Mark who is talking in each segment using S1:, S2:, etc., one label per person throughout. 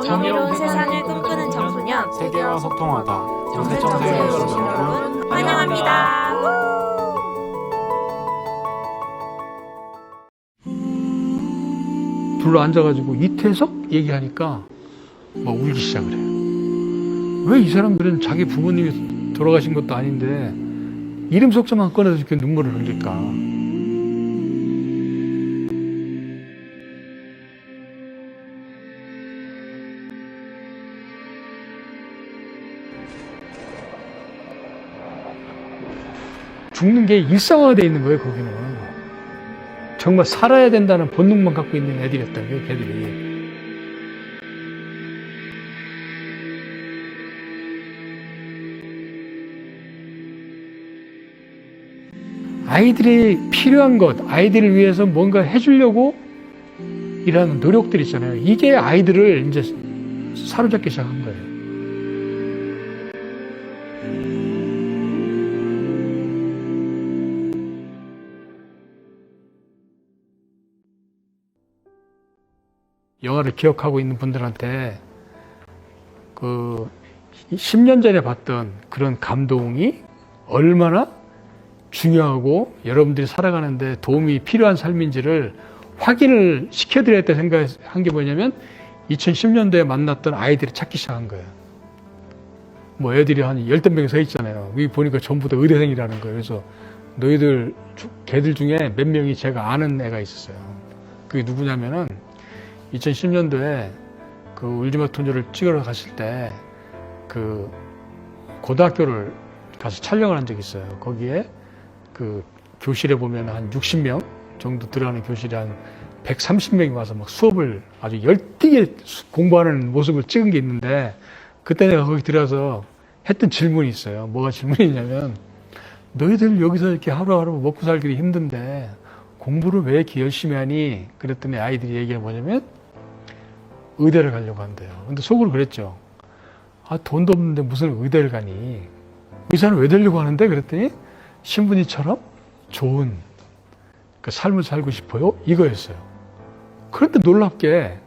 S1: 정의로운 세상을 꿈꾸는 청소년
S2: 세계와 소통하다
S1: 정세청소에 오신 여러분 환영합니다.
S3: 둘러 앉아가지고 이태석 얘기하니까 막 울기 시작을 해요. 왜 이 사람들은 자기 부모님이 돌아가신 것도 아닌데 이름 속자만 꺼내서 이렇게 눈물을 흘릴까? 죽는 게 일상화되어 있는 거예요, 거기는. 정말 살아야 된다는 본능만 갖고 있는 애들이었다는 거예요, 걔들이. 아이들이 필요한 것, 아이들을 위해서 뭔가 해주려고 이런 노력들 있잖아요. 이게 아이들을 이제 사로잡기 시작한 거예요. 영화를 기억하고 있는 분들한테 그 10년 전에 봤던 그런 감동이 얼마나 중요하고 여러분들이 살아가는데 도움이 필요한 삶인지를 확인을 시켜드려야겠다 생각한 게 뭐냐면 2010년도에 만났던 아이들이 찾기 시작한 거예요. 뭐 애들이 한 10명 서 있잖아요. 여기 보니까 전부 다 의대생이라는 거예요. 그래서 너희들 걔들 중에 몇 명이 제가 아는 애가 있었어요. 그게 누구냐면은 2010년도에 그 울지마토녀를 찍으러 갔을 때 그 고등학교를 가서 촬영을 한 적이 있어요. 거기에 그 교실에 보면 한 60명 정도 들어가는 교실에 한 130명이 와서 막 수업을 아주 열띠게 공부하는 모습을 찍은 게 있는데 그때 내가 거기 들어가서 했던 질문이 있어요. 뭐가 질문이냐면 너희들 여기서 이렇게 하루하루 먹고 살기 힘든데 공부를 왜 이렇게 열심히 하니? 그랬더니 아이들이 얘기가 뭐냐면 의대를 가려고 한대요. 근데 속으로 그랬죠. 아, 돈도 없는데 무슨 의대를 가니? 의사는 왜 되려고 하는데? 그랬더니 신부님처럼 좋은 그 삶을 살고 싶어요? 이거였어요. 그런데 놀랍게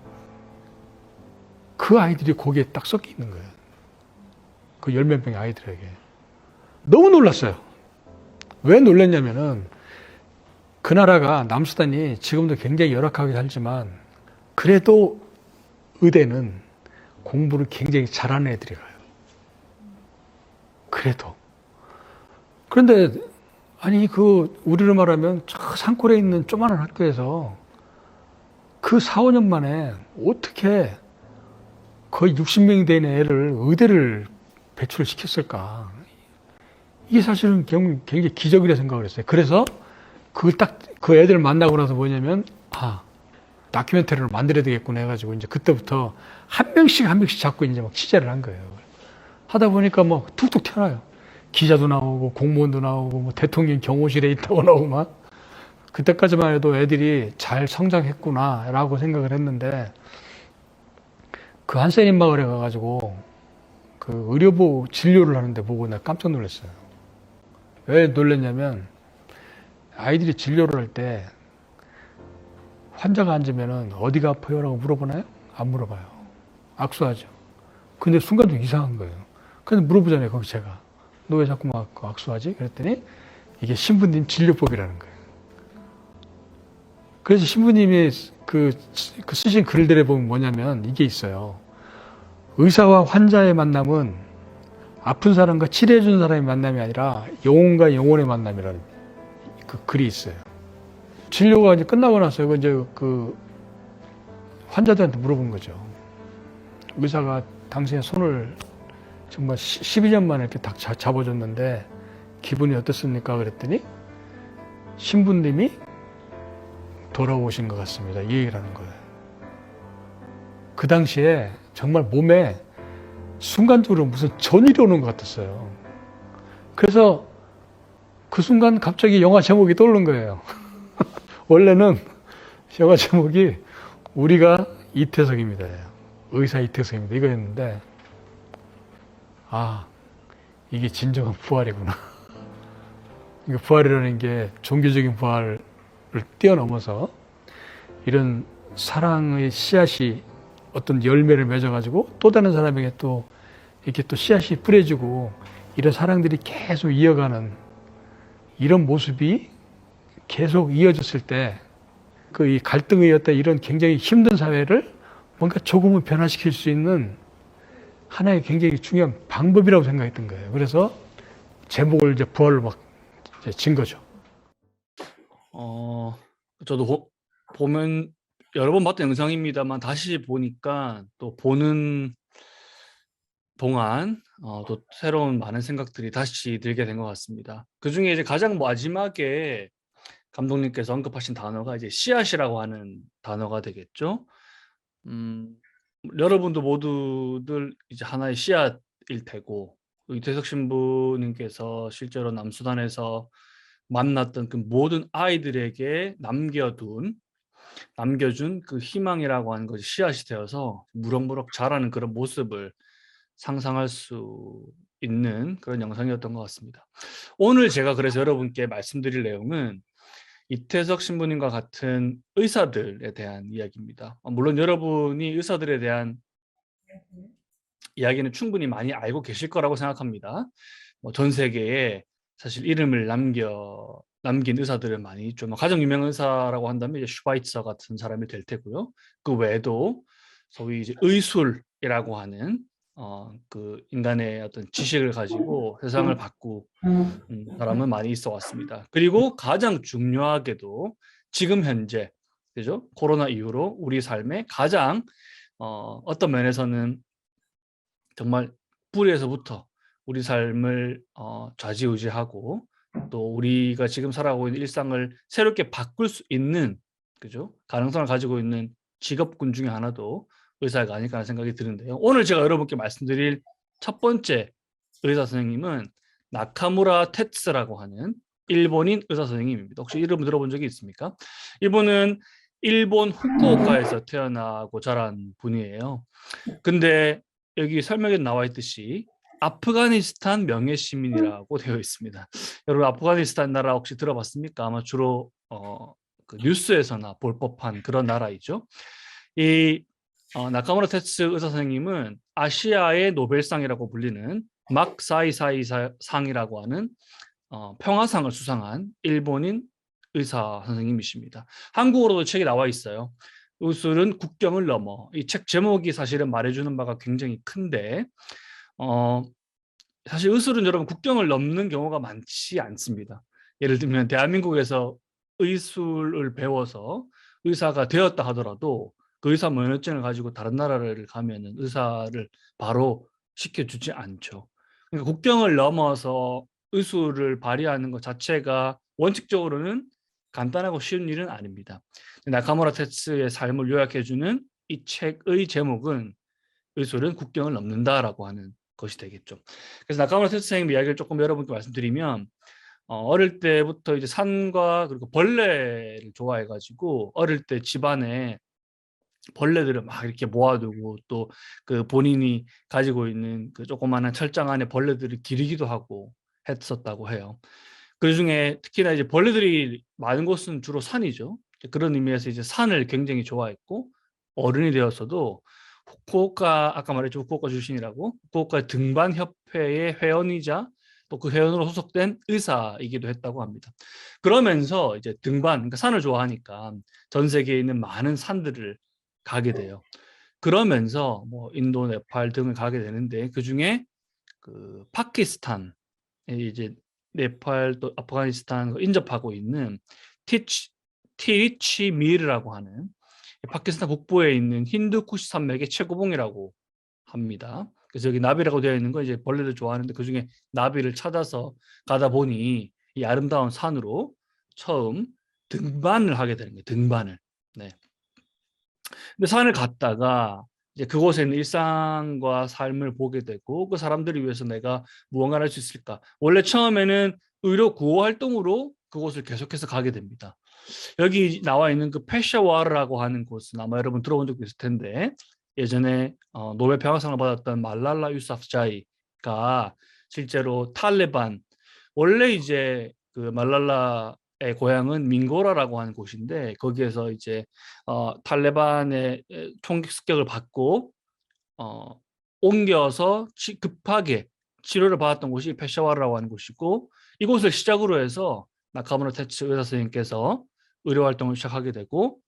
S3: 그 아이들이 거기에 딱 섞여 있는 거예요. 그 열 몇 명의 아이들에게. 너무 놀랐어요. 왜 놀랐냐면은 그 나라가 남수단이 지금도 굉장히 열악하게 살지만 그래도 의대는 공부를 굉장히 잘하는 애들이 가요. 그래도. 그런데 아니 그 우리로 말하면 저 산골에 있는 조그마한 학교에서 그 4, 5년 만에 어떻게 거의 60명이 되는 애를 의대를 배출을 시켰을까? 이게 사실은 굉장히 기적이라 생각을 했어요. 그래서 그걸 딱 그 애들 만나고 나서 뭐냐면 다큐멘터리를 만들어야 되겠구나 해가지고 이제 그때부터 한 명씩 잡고 이제 막 취재를 한 거예요. 하다 보니까 뭐 툭툭 튀어나와요. 기자도 나오고 공무원도 나오고 뭐 대통령 경호실에 있다고 나오고 막 그때까지만 해도 애들이 잘 성장했구나라고 생각을 했는데 그 한센인 마을에 가가지고 그 의료보 진료를 하는데 보고 내가 깜짝 놀랐어요. 왜 놀랐냐면 아이들이 진료를 할 때 환자가 앉으면은 어디가 아파요? 라고 물어보나요? 안 물어봐요. 악수하죠. 근데 순간적으로 이상한 거예요. 그래서 물어보잖아요, 거기 제가. 너 왜 자꾸 막 악수하지? 그랬더니 이게 신부님 진료법이라는 거예요. 그래서 신부님이 그 쓰신 글들에 보면 뭐냐면 이게 있어요. 의사와 환자의 만남은 아픈 사람과 치료해주는 사람의 만남이 아니라 영혼과 영혼의 만남이라는 그 글이 있어요. 진료가 이제 끝나고 나서 이제 그 환자들한테 물어본 거죠. 의사가 당신의 손을 정말 12년 만에 이렇게 딱 잡아줬는데 기분이 어떻습니까? 그랬더니 신부님이 돌아오신 것 같습니다. 이 얘기를 하는 거예요. 그 당시에 정말 몸에 순간적으로 무슨 전율이 오는 것 같았어요. 그래서 그 순간 갑자기 영화 제목이 떠오른 거예요. 원래는 영화 제목이 우리가 이태석입니다. 의사 이태석입니다. 이거였는데 이게 진정한 부활이구나. 이게 부활이라는 게 종교적인 부활을 뛰어넘어서 이런 사랑의 씨앗이 어떤 열매를 맺어가지고 또 다른 사람에게 또 이렇게 또 씨앗이 뿌려지고 이런 사랑들이 계속 이어가는 이런 모습이 계속 이어졌을 때 그 이 갈등이었다 이런 굉장히 힘든 사회를 뭔가 조금은 변화시킬 수 있는 하나의 굉장히 중요한 방법이라고 생각했던 거예요. 그래서 제목을 이제 부활로 막 진 거죠.
S2: 저도 보면 여러 번 봤던 영상입니다만 다시 보니까 또 보는 동안 또 새로운 많은 생각들이 다시 들게 된 것 같습니다. 그 중에 이제 가장 마지막에 감독님께서 언급하신 단어가 이제 씨앗이라고 하는 단어가 되겠죠. 여러분도 모두들 이제 하나의 씨앗일 테고 이태석 신부님께서 실제로 남수단에서 만났던 그 모든 아이들에게 남겨준 그 희망이라고 하는 것이 씨앗이 되어서 무럭무럭 자라는 그런 모습을 상상할 수 있는 그런 영상이었던 것 같습니다. 오늘 제가 그래서 여러분께 말씀드릴 내용은 이태석 신부님과 같은 의사들에 대한 이야기입니다. 물론 여러분이 의사들에 대한 이야기는 충분히 많이 알고 계실 거라고 생각합니다. 전 세계에 사실 이름을 남긴 의사들은 많이 있죠. 가장 유명한 의사라고 한다면 이제 슈바이처 같은 사람이 될 테고요. 그 외에도 소위 이제 의술이라고 하는 그 인간의 어떤 지식을 가지고 세상을 바꾸는 사람은 많이 있어 왔습니다. 그리고 가장 중요하게도 지금 현재 그죠? 코로나 이후로 우리 삶에 가장 어떤 면에서는 정말 뿌리에서부터 우리 삶을 좌지우지하고 또 우리가 지금 살아가고 있는 일상을 새롭게 바꿀 수 있는 그죠? 가능성을 가지고 있는 직업군 중에 하나도 의사가 아닐까 하는 생각이 드는데요. 오늘 제가 여러분께 말씀드릴 첫 번째 의사 선생님은 나카무라 테츠라고 하는 일본인 의사 선생님입니다. 혹시 이름 들어본 적이 있습니까? 이분은 일본 후쿠오카에서 태어나고 자란 분이에요. 근데 여기 설명에 나와 있듯이 아프가니스탄 명예 시민이라고 되어 있습니다. 여러분 아프가니스탄 나라 혹시 들어봤습니까? 아마 주로 그 뉴스에서나 볼 법한 그런 나라이죠. 이 나카무라 테츠 의사 선생님은 아시아의 노벨상이라고 불리는 막사이사이 상이라고 하는 평화상을 수상한 일본인 의사 선생님이십니다. 한국어로도 책이 나와 있어요. 의술은 국경을 넘어. 이 책 제목이 사실은 말해주는 바가 굉장히 큰데 사실 의술은 여러분 국경을 넘는 경우가 많지 않습니다. 예를 들면 대한민국에서 의술을 배워서 의사가 되었다 하더라도 그 의사 면허증을 가지고 다른 나라를 가면은 의사를 바로 시켜주지 않죠. 그러니까 국경을 넘어서 의술을 발휘하는 것 자체가 원칙적으로는 간단하고 쉬운 일은 아닙니다. 나카무라 테츠의 삶을 요약해주는 이 책의 제목은 의술은 국경을 넘는다라고 하는 것이 되겠죠. 그래서 나카무라 테츠 선생님 이야기를 조금 여러분께 말씀드리면 어릴 때부터 이제 산과 그리고 벌레를 좋아해가지고 어릴 때 집안에 벌레들을 막 이렇게 모아두고 또 그 본인이 가지고 있는 그 조그마한 철장 안에 벌레들을 기르기도 하고 했었다고 해요. 그 중에 특히나 이제 벌레들이 많은 곳은 주로 산이죠. 그런 의미에서 이제 산을 굉장히 좋아했고 어른이 되어서도 후쿠오카 아까 말했죠 후쿠오카 출신이라고 후쿠오카 등반협회의 회원이자 또 그 회원으로 소속된 의사이기도 했다고 합니다. 그러면서 이제 등반 그러니까 산을 좋아하니까 전 세계에 있는 많은 산들을 가게 돼요. 그러면서 뭐 인도, 네팔 등을 가게 되는데 그 중에 그 파키스탄에 이제 네팔 또 아프가니스탄 인접하고 있는 티리치미르라고 하는 파키스탄 북부에 있는 힌두쿠시 산맥의 최고봉이라고 합니다. 그래서 여기 나비라고 되어 있는 거 이제 벌레를 좋아하는데 그 중에 나비를 찾아서 가다 보니 이 아름다운 산으로 처음 등반을 하게 되는 거예요. 등반을. 네. 근데 산을 갔다가 이제 그곳에 있는 일상과 삶을 보게 되고 그 사람들을 위해서 내가 무언가를 할 수 있을까? 원래 처음에는 의료 구호 활동으로 그곳을 계속해서 가게 됩니다. 여기 나와 있는 그 페샤와르라고 하는 곳은 아마 여러분 들어본 적도 있을 텐데 예전에 노벨 평화상을 받았던 말랄라 유사프자이가 실제로 탈레반 원래 이제 그 말랄라 고향은 민고라라고 하는 곳인데 거기에서 이제 탈레반의 총격 습격을 받고 옮겨서 급하게 치료를 받았던 곳이 페샤와르라고 하는 곳이고 이곳을 시작으로 해서 나카무라 테츠 의사 선생님께서 의료 활동을 시작하게 되고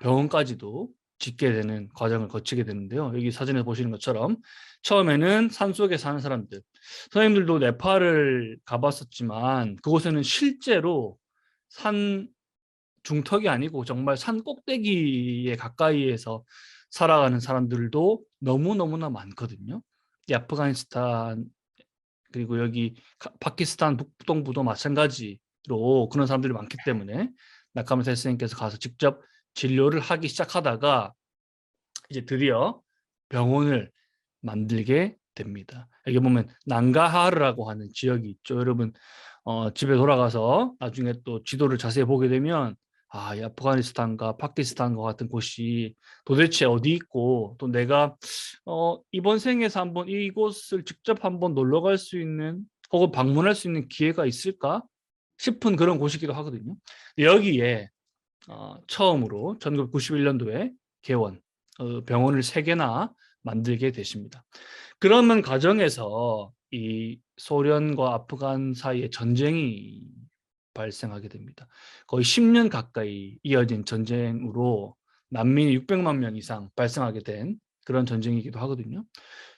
S2: 병원까지도 짓게 되는 과정을 거치게 되는데요. 여기 사진에 보시는 것처럼 처음에는 산속에 사는 사람들, 선생님들도 네팔을 가봤었지만 그곳에는 실제로 산 중턱이 아니고 정말 산 꼭대기에 가까이에서 살아가는 사람들도 너무너무나 많거든요. 이 아프가니스탄 그리고 여기 파키스탄 북동부도 마찬가지로 그런 사람들이 많기 때문에 나카무라 선생님께서 가서 직접 진료를 하기 시작하다가 이제 드디어 병원을 만들게 됩니다. 여기 보면 난가하르라고 하는 지역이 있죠. 여러분 집에 돌아가서 나중에 또 지도를 자세히 보게 되면 이 아프가니스탄과 파키스탄과 같은 곳이 도대체 어디 있고 또 내가 이번 생에서 한번 이곳을 직접 한번 놀러 갈 수 있는 혹은 방문할 수 있는 기회가 있을까 싶은 그런 곳이기도 하거든요. 여기에 처음으로 1991년도에 개원 병원을 3개나 만들게 되십니다. 그러면 과정에서 이 소련과 아프간 사이에 전쟁이 발생하게 됩니다. 거의 10년 가까이 이어진 전쟁으로 난민이 600만 명 이상 발생하게 된 그런 전쟁이기도 하거든요.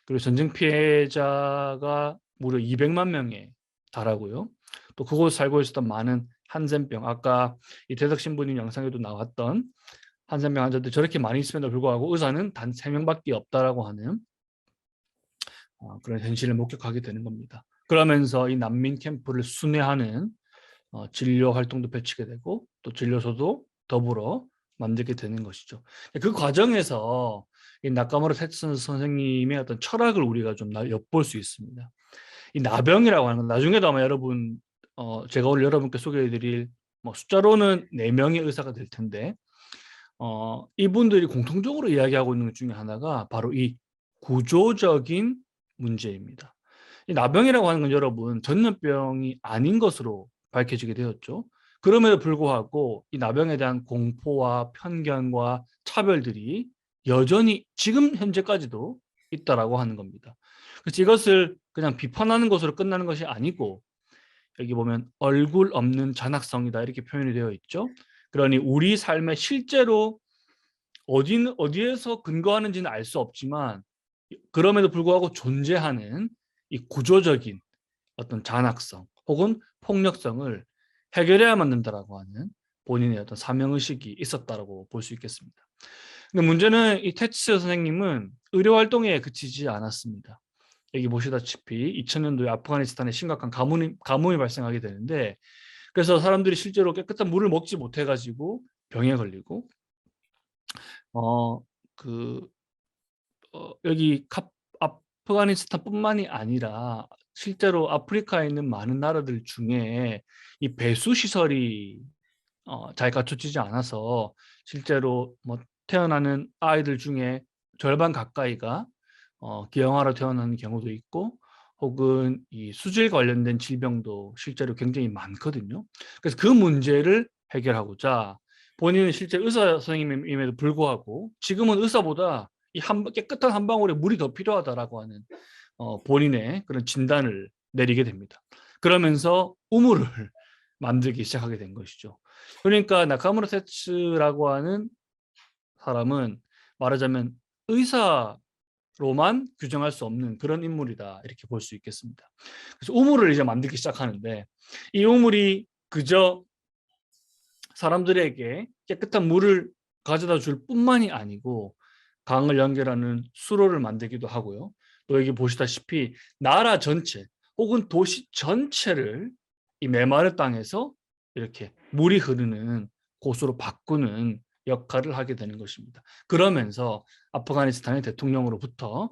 S2: 그리고 전쟁 피해자가 무려 200만 명에 달하고요. 또 그곳에 살고 있었던 많은 한센병, 아까 이 대덕 신부님 영상에도 나왔던 한센병 환자들 저렇게 많이 있음에도 불구하고 의사는 단 3명밖에 없다라고 하는 그런 현실을 목격하게 되는 겁니다. 그러면서 이 난민 캠프를 순회하는 진료 활동도 펼치게 되고 또 진료소도 더불어 만들게 되는 것이죠. 그 과정에서 이 나카무라 테츠 선생님의 어떤 철학을 우리가 좀 엿볼 수 있습니다. 이 나병이라고 하는 건 나중에도 아마 여러분 제가 오늘 여러분께 소개해드릴 숫자로는 4명의 의사가 될 텐데 이분들이 공통적으로 이야기하고 있는 것 중에 하나가 바로 이 구조적인 문제입니다. 이 나병이라고 하는 건 여러분 전염병이 아닌 것으로 밝혀지게 되었죠. 그럼에도 불구하고 이 나병에 대한 공포와 편견과 차별들이 여전히 지금 현재까지도 있다라고 하는 겁니다. 그래서 이것을 그냥 비판하는 것으로 끝나는 것이 아니고 여기 보면 얼굴 없는 잔악성이다 이렇게 표현이 되어 있죠. 그러니 우리 삶에 실제로 어디에서 근거하는지는 알 수 없지만 그럼에도 불구하고 존재하는 이 구조적인 어떤 잔악성 혹은 폭력성을 해결해야만 된다라고 하는 본인의 어떤 사명의식이 있었다라고 볼 수 있겠습니다. 근데 문제는 이 테츠 선생님은 의료 활동에 그치지 않았습니다. 여기 보시다시피 2000년도에 아프가니스탄에 심각한 가뭄이 발생하게 되는데 그래서 사람들이 실제로 깨끗한 물을 먹지 못해가지고 병에 걸리고 여기 아프가니스탄뿐만이 아니라 실제로 아프리카에 있는 많은 나라들 중에 이 배수 시설이 잘 갖춰지지 않아서 실제로 태어나는 아이들 중에 절반 가까이가 기형아로 태어나는 경우도 있고 혹은 이 수질 관련된 질병도 실제로 굉장히 많거든요. 그래서 그 문제를 해결하고자 본인은 실제 의사 선생님임에도 불구하고 지금은 의사보다 이 깨끗한 한 방울에 물이 더 필요하다라고 하는 본인의 그런 진단을 내리게 됩니다. 그러면서 우물을 만들기 시작하게 된 것이죠. 그러니까 나카무라 테츠라고 하는 사람은 말하자면 의사로만 규정할 수 없는 그런 인물이다 이렇게 볼 수 있겠습니다. 그래서 우물을 이제 만들기 시작하는데 이 우물이 그저 사람들에게 깨끗한 물을 가져다 줄 뿐만이 아니고 강을 연결하는 수로를 만들기도 하고요. 또 여기 보시다시피 나라 전체 혹은 도시 전체를 이 메마른 땅에서 이렇게 물이 흐르는 곳으로 바꾸는 역할을 하게 되는 것입니다. 그러면서 아프가니스탄의 대통령으로부터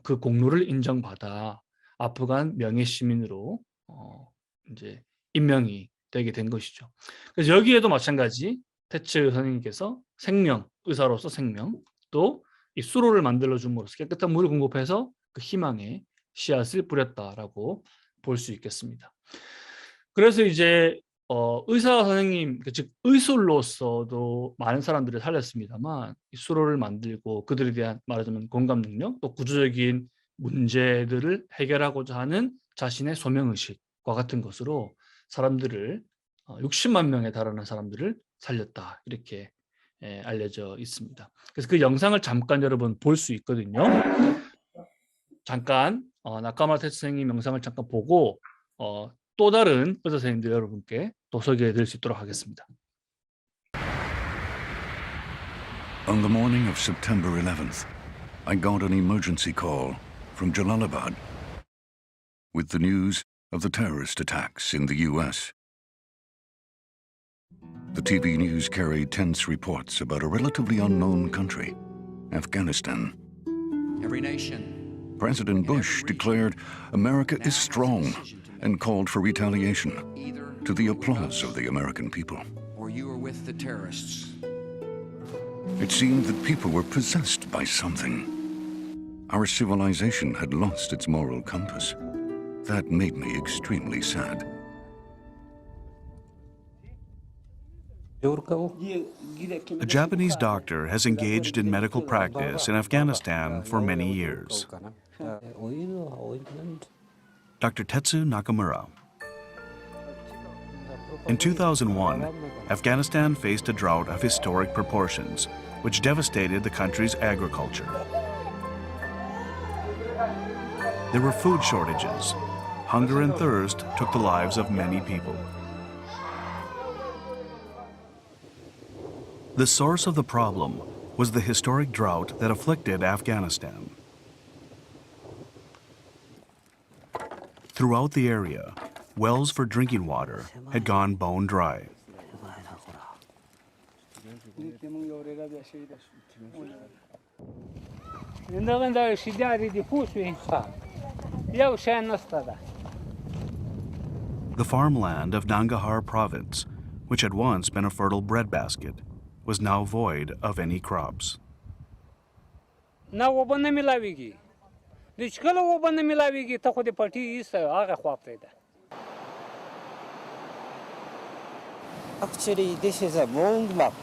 S2: 그 공로를 인정받아 아프간 명예 시민으로 이제 임명이 되게 된 것이죠. 그래서 여기에도 마찬가지 테츠 선생님께서 생명, 의사로서 생명, 또 이 수로를 만들어 줌으로써 깨끗한 물을 공급해서 그 희망의 씨앗을 뿌렸다라고 볼 수 있겠습니다. 그래서 이제 의사 선생님, 즉 의술로서도 많은 사람들을 살렸습니다만 이 수로를 만들고 그들에 대한 말하자면 공감 능력, 또 구조적인 문제들을 해결하고자 하는 자신의 소명의식과 같은 것으로 사람들을 60만 명에 달하는 사람들을 살렸다 이렇게 알려져 있습니다. 그래서 그 영상을 잠깐 여러분 볼 수 있거든요. 잠깐 나카무라 테츠 선생님 영상을 잠깐 보고 또 다른 의사 선생님들 여러분께 또 소개해 드릴 수 있도록 하겠습니다.
S4: On the morning of September 11th, I got an emergency call from Jalalabad with the news of the terrorist attacks in the U.S. The TV news carried tense reports about a relatively unknown country, Afghanistan.
S5: Every nation.
S4: President Bush declared America is strong and called for retaliation, to the applause of the American people.
S5: Or you are with the terrorists.
S4: It seemed that people were possessed by something. Our civilization had lost its moral compass. That made me extremely sad.
S6: A Japanese doctor has engaged in medical practice in Afghanistan for many years. Dr. Tetsu Nakamura. In 2001, Afghanistan faced a drought of historic proportions, which devastated the country's agriculture. There were food shortages. Hunger and thirst took the lives of many people. The source of the problem was the historic drought that afflicted Afghanistan. Throughout the area, wells for drinking water had gone bone dry. The farmland of Nangarhar province, which had once been a fertile breadbasket, was now void of any crops.
S7: Actually, this is a wrong map.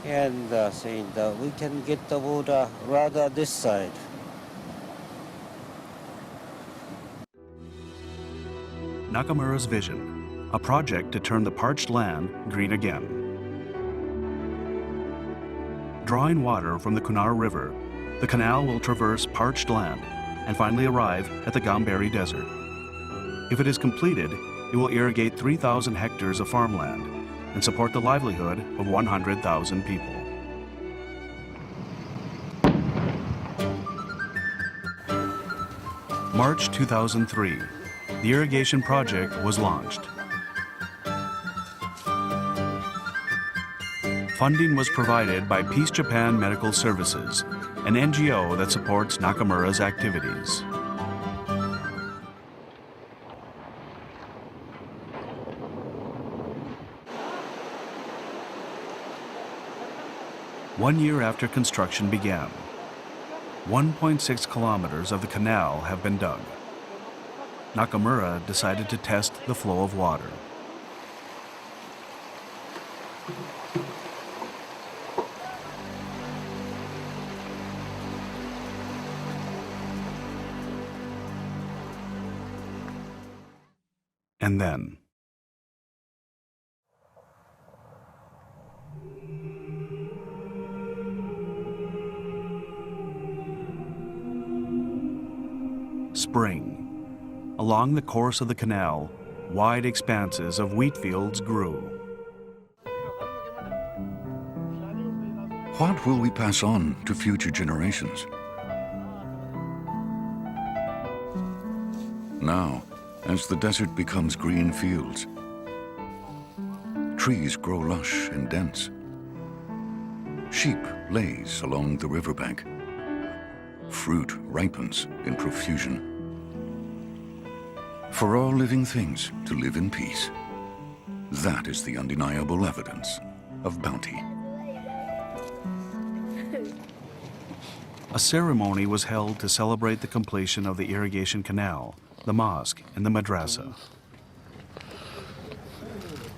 S7: And saying that we can get the water rather this side.
S6: Nakamura's vision, a project to turn the parched land green again. Drawing water from the Kunar River, the canal will traverse parched land and finally arrive at the Gamberi Desert. If it is completed, it will irrigate 3,000 hectares of farmland and support the livelihood of 100,000 people. March 2003, the irrigation project was launched. Funding was provided by Peace Japan Medical Services, an NGO that supports Nakamura's activities. One year after construction began, 1.6 kilometers of the canal have been dug. Nakamura decided to test the flow of water. And then, spring. Along the course of the canal, wide expanses of wheat fields grew.
S4: What will we pass on to future generations? Now, as the desert becomes green fields, trees grow lush and dense. Sheep laze along the riverbank. Fruit ripens in profusion. For all living things to live in peace. That is the undeniable evidence of bounty.
S6: A ceremony was held to celebrate the completion of the irrigation canal, the mosque, and the madrasa.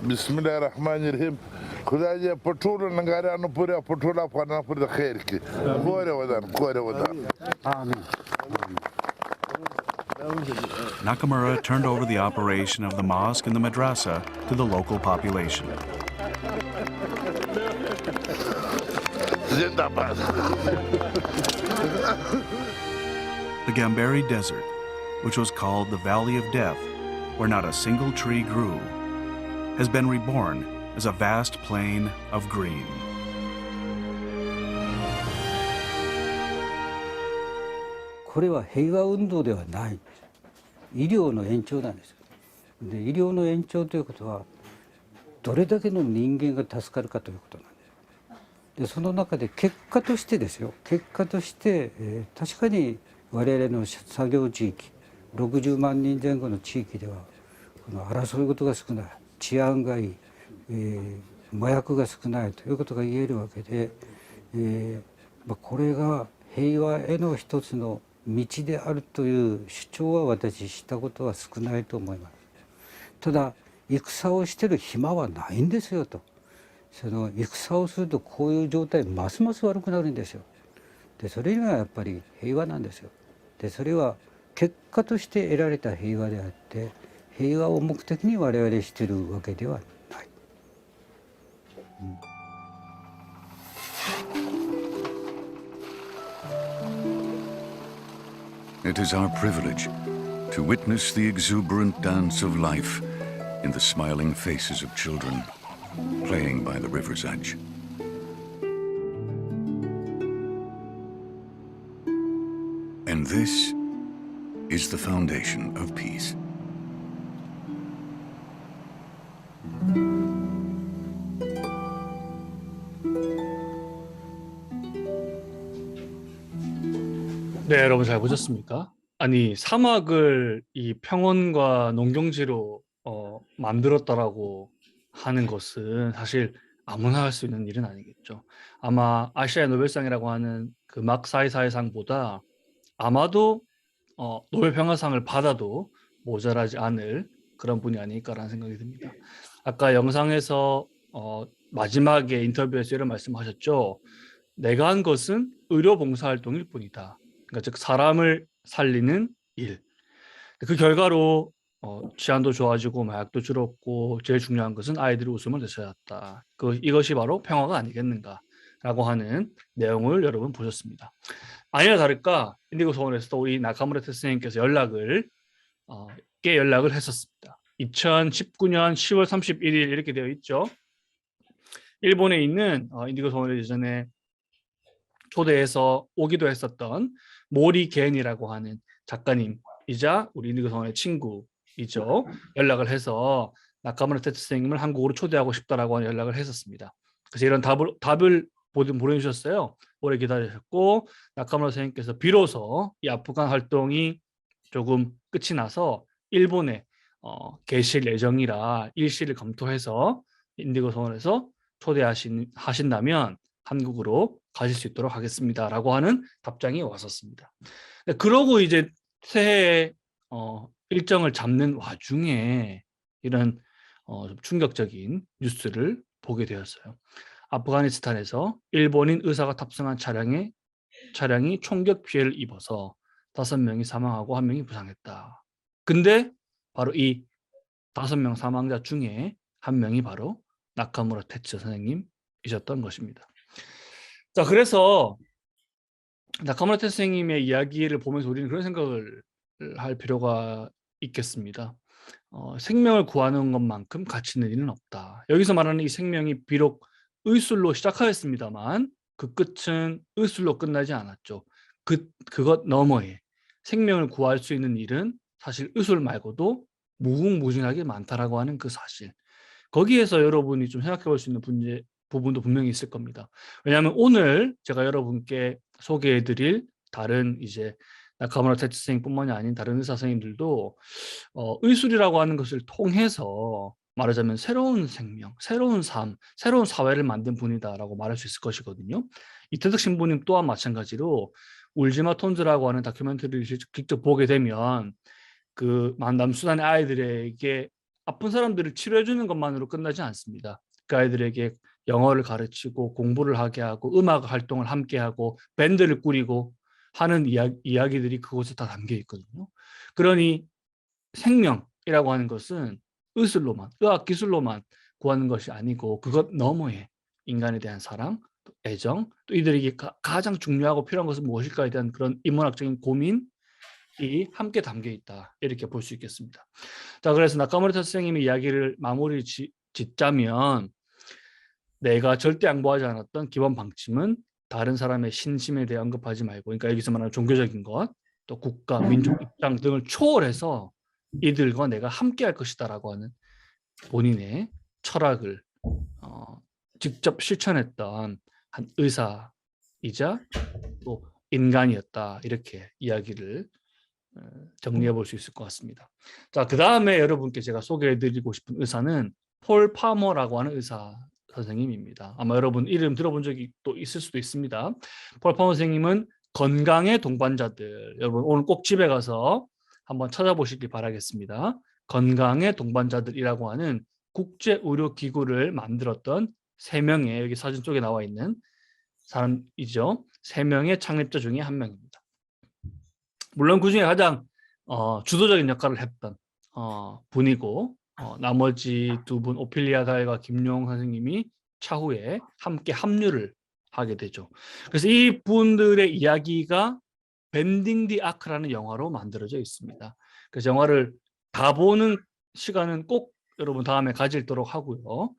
S8: Bismillahirrahmanirrahim. Khudaye pathola nangara no pura pathola pana pura khair ki. Kore wadan.
S7: Amen.
S6: Nakamura turned over the operation of the mosque and the madrasa to the local population.
S8: Zindabad.
S6: The Gambari Desert, which was called the Valley of Death, where not a single tree grew, has been reborn as a vast plain of green.
S7: This is peace movement, not health. Health is the extension. And health is the extension. How many people can be saved? So in that result, definitely, our work area, 60万人前後の地域では争い事が少ない、治安がいい、麻薬が少ないということが言えるわけで、これが平和への一つの道であるという主張は私したことは少ないと思います。ただ戦をしてる暇はないんですよと。その戦をするとこういう状態ますます悪くなるんですよ。でそれにはやっぱり平和なんですよ。でそれは結果として得られた平和であって、平和を目的に我々しているわけではない。
S4: It is our privilege to witness the exuberant dance of life in the smiling faces of children playing by the river's edge. And this is the foundation of peace.
S2: 네, 여러분 잘 보셨습니까? 아니, 사막을 이 평원과 농경지로 만들었다라고 하는 것은 사실 아무나 할 수 있는 일은 아니겠죠. 아마 아시아의 노벨상이라고 하는 그 막사이사이상보다 아마도 노벨 평화상을 받아도 모자라지 않을 그런 분이 아닐까라는 생각이 듭니다. 아까 영상에서 마지막에 인터뷰에서 이런 말씀하셨죠. 내가 한 것은 의료 봉사활동일 뿐이다. 그러니까 즉 사람을 살리는 일. 그 결과로治安도 좋아지고 마약도 줄었고 제일 중요한 것은 아이들이 웃음을 되찾았다. 이것이 바로 평화가 아니겠는가라고 하는 내용을 여러분 보셨습니다. 아니나 다를까 인디고 소원에서도 우리 나카무라 테스님께서 연락을 했었습니다. 2019년 10월 31일 이렇게 되어 있죠. 일본에 있는 인디고 소원을 예전에 초대해서 오기도 했었던 모리 겐이라고 하는 작가님이자 우리 인디고 소원의 친구이죠. 연락을 해서 나카무라 테츠 선생님을 한국으로 초대하고 싶다라고 하는 연락을 했었습니다. 그래서 이런 답을 보내주셨어요. 오래 기다리셨고 나카무라 선생님께서 비로소 이 아프간 활동이 조금 끝이 나서 일본에 계실 예정이라 일시를 검토해서 인디고 소원에서 초대하신다면 한국으로 가실 수 있도록 하겠습니다라고 하는 답장이 왔었습니다. 그러고 이제 새해 일정을 잡는 와중에 이런 좀 충격적인 뉴스를 보게 되었어요. 아프가니스탄에서 일본인 의사가 탑승한 차량이 총격 피해를 입어서 5명이 사망하고 1명이 부상했다. 근데 바로 이 5명 사망자 중에 1명이 바로 나카무라 테츠 선생님이셨던 것입니다. 자, 그래서 나카무라 테츠 선생님의 이야기를 보면서 우리는 그런 생각을 할 필요가 있겠습니다. 생명을 구하는 것만큼 가치 있는 일은 없다. 여기서 말하는 이 생명이 비록 의술로 시작하였습니다만 그 끝은 의술로 끝나지 않았죠. 그것 너머에 생명을 구할 수 있는 일은 사실 의술 말고도 무궁무진하게 많다라고 하는 그 사실. 거기에서 여러분이 좀 생각해 볼 수 있는 부분도 분명히 있을 겁니다. 왜냐하면 오늘 제가 여러분께 소개해 드릴 다른 이제 나카무라 테츠 선생님뿐만이 아닌 다른 의사 선생님들도 의술이라고 하는 것을 통해서 말하자면 새로운 생명, 새로운 삶, 새로운 사회를 만든 분이다라고 말할 수 있을 것이거든요. 이태득 신부님 또한 마찬가지로 울지마 톤즈라고 하는 다큐멘터리를 직접 보게 되면 그 남수단의 아이들에게 아픈 사람들을 치료해 주는 것만으로 끝나지 않습니다. 그 아이들에게 영어를 가르치고 공부를 하게 하고 음악 활동을 함께 하고 밴드를 꾸리고 하는 이야기들이 그곳에 다 담겨 있거든요. 그러니 생명이라고 하는 것은 의술로만, 의학 기술로만 구하는 것이 아니고 그것 너머에 인간에 대한 사랑, 또 애정, 또 이들에게 가장 중요하고 필요한 것은 무엇일까에 대한 그런 인문학적인 고민이 함께 담겨 있다. 이렇게 볼 수 있겠습니다. 자, 그래서 나카모토 선생님의 이야기를 마무리 짓자면 내가 절대 양보하지 않았던 기본 방침은 다른 사람의 신심에 대해 언급하지 말고, 그러니까 여기서 말하는 종교적인 것, 또 국가, 민족 입장 등을 초월해서 이들과 내가 함께 할 것이다라고 하는 본인의 철학을 직접 실천했던 한 의사이자 또 인간이었다. 이렇게 이야기를 정리해 볼 수 있을 것 같습니다. 자, 그 다음에 여러분께 제가 소개해드리고 싶은 의사는 폴 파머라고 하는 의사 선생님입니다. 아마 여러분 이름 들어본 적이 또 있을 수도 있습니다. 폴 파머 선생님은 건강의 동반자들, 여러분 오늘 꼭 집에 가서 한번 찾아보시길 바라겠습니다. 건강의 동반자들이라고 하는 국제의료기구를 만들었던 3명의, 여기 사진 속에 나와 있는 사람이죠. 3명의 창립자 중에 한 명입니다. 물론 그 중에 가장 주도적인 역할을 했던 분이고, 나머지 2분 오피리아 달과 김용 선생님이 차후에 함께 합류를 하게 되죠. 그래서 이 분들의 이야기가 벤딩 디 아크라는 영화로 만들어져 있습니다. 그래서 영화를 다 보는 시간은 꼭 여러분 다음에 가지도록 하고요.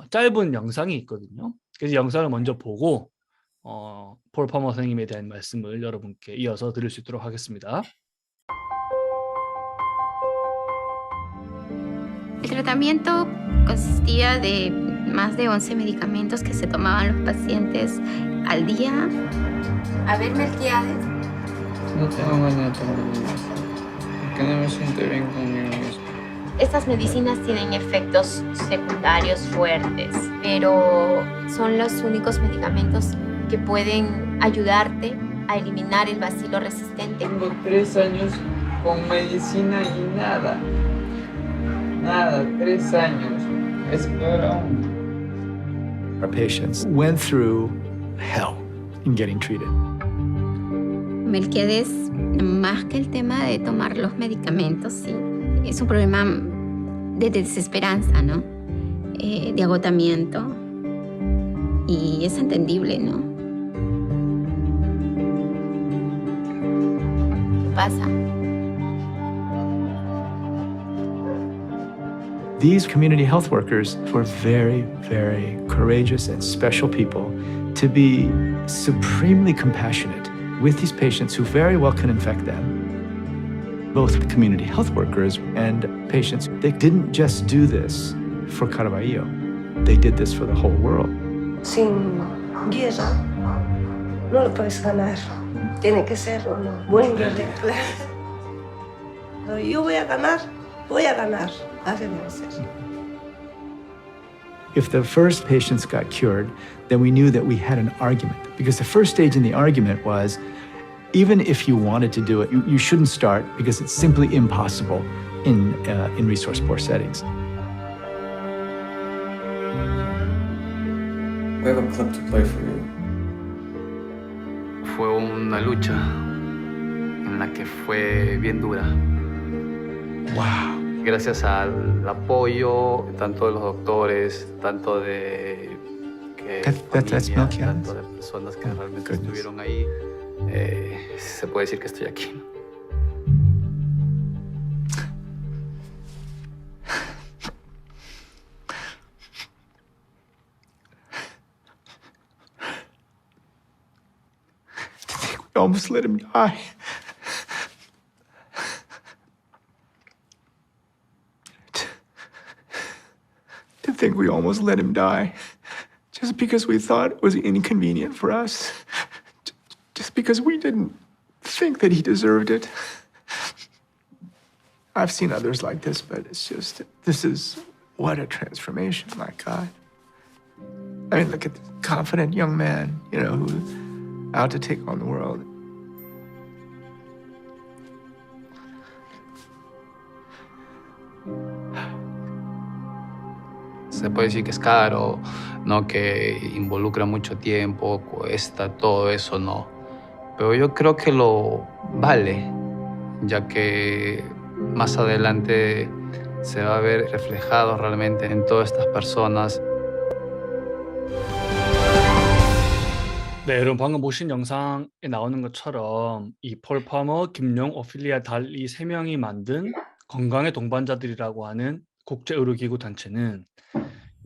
S2: 짧은 영상이 있거든요. 그래서 영상을 먼저 보고 폴 파머 선생님에 대한 말씀을 여러분께 이어서 드릴 수 있도록 하겠습니다.
S9: El tratamiento consistía de más de 11 medicamentos que se tomaban los pacientes al día. A ver, Melquiades.
S10: No tengo ganas de tomar más, porque no me siento bien conmigo mismo.
S9: Estas medicinas tienen efectos secundarios fuertes, pero son los únicos medicamentos que pueden ayudarte a eliminar el bacilo resistente.
S10: Tengo 3 años con medicina y nada. Nada, 3 años. Es peor aún.
S11: Our patients went through hell in getting treated.
S9: Melquiades, más que el tema de tomar los medicamentos, sí, es un problema de desesperanza, ¿no? De agotamiento. Y es entendible, ¿no? ¿Qué pasa?
S11: These community health workers were very, very courageous and special people to be supremely compassionate with these patients who very well can infect them. Both the community health workers and patients, they didn't just do this for Caraballo. They did this for the whole world.
S12: Sin guerra no lo puedes ganar. Tiene que ser una buena guerra. Yo voy a ganar. Así debe ser.
S11: If the first patients got cured, then we knew that we had an argument. Because the first stage in the argument was, even if you wanted to do it, you shouldn't start because it's simply impossible in resource-poor settings.
S10: We have a clip to play for you.
S13: Fue una lucha en la que fue bien dura.
S11: Wow.
S13: Gracias al apoyo tanto de los doctores, tanto de
S11: That's
S13: familia, tanto de personas que realmente estuvieron ahí, se puede decir que estoy aquí.
S11: We almost let him die. To think we almost let him die just because we thought it was inconvenient for us, just because we didn't think that he deserved it. I've seen others like this, but it's just, this is, what a transformation, my God. I mean, look at this confident young man, who's out to take on the world.
S13: se puede decir que es caro, ¿no? Que involucra mucho tiempo, cuesta, todo eso, ¿no? Pero yo creo que lo vale, ya que más adelante se va a ver reflejado realmente en todas estas personas.
S2: 네, 여러분 방금 보신 영상에 나오는 것처럼 이 폴 파머, 김용, 오피리아 달 이 세 명이 만든 건강의 동반자들이라고 하는 국제의료기구 단체는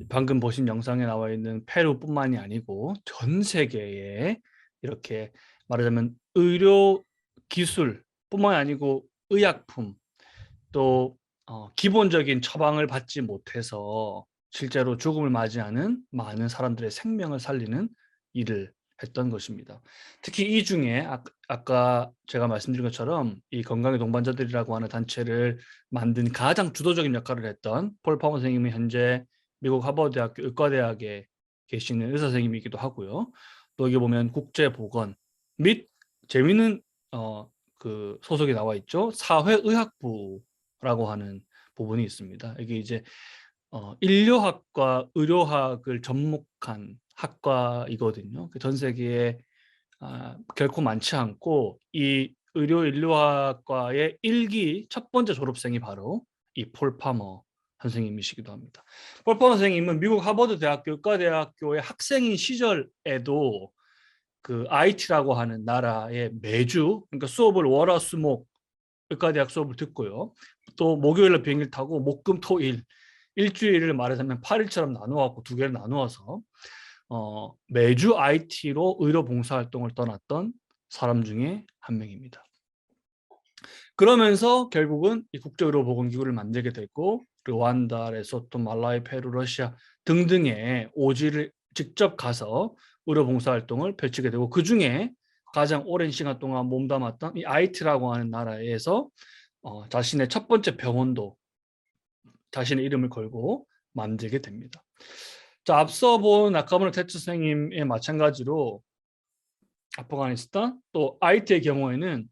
S2: 방금 보신 영상에 나와 있는 페루뿐만이 아니고 전 세계에 이렇게 말하자면 의료 기술뿐만이 아니고 의약품 또 기본적인 처방을 받지 못해서 실제로 죽음을 맞이하는 많은 사람들의 생명을 살리는 일을 했던 것입니다. 특히 이 중에 아까 제가 말씀드린 것처럼 이 건강의 동반자들이라고 하는 단체를 만든 가장 주도적인 역할을 했던 폴 파머 선생님은 현재 미국 하버드대학교 의과대학에 계시는 의사 선생님이기도 하고요. 또 여기 보면 국제보건 및 재미있는 그 소속이 나와 있죠. 사회의학부라고 하는 부분이 있습니다. 이게 이제 인류학과 의료학을 접목한 학과이거든요. 전 세계에 결코 많지 않고 이 의료 인류학과의 1기 첫 번째 졸업생이 바로 이 폴 파머 선생님이시기도 합니다. 폴 파머 선생님은 미국 하버드 대학교 의과대학교의 학생인 시절에도 그 IT라고 하는 나라에 매주 그러니까 수업을 월화수목 의과대학 수업을 듣고요. 또 목요일에 비행기를 타고 목금토일 일주일을 말하자면 8일처럼 나누어갖고 두 개를 나누어서 매주 IT로 의료 봉사활동을 떠났던 사람 중에 한 명입니다. 그러면서 결국은 이 국제의료보건기구를 만들게 되고 르완다, 레소토, 말라위, 페루, 러시아 등등의 오지를 직접 가서 의료 봉사활동을 펼치게 되고 그 중에 가장 오랜 시간 동안 몸담았던 이 IT라고 하는 나라에서 자신의 첫 번째 병원도 자신의 이름을 걸고 만들게 됩니다. 자, 앞서 본 나카무라 테츠 선생님의 마찬가지로 아프가니스탄 또 IT의 경우에는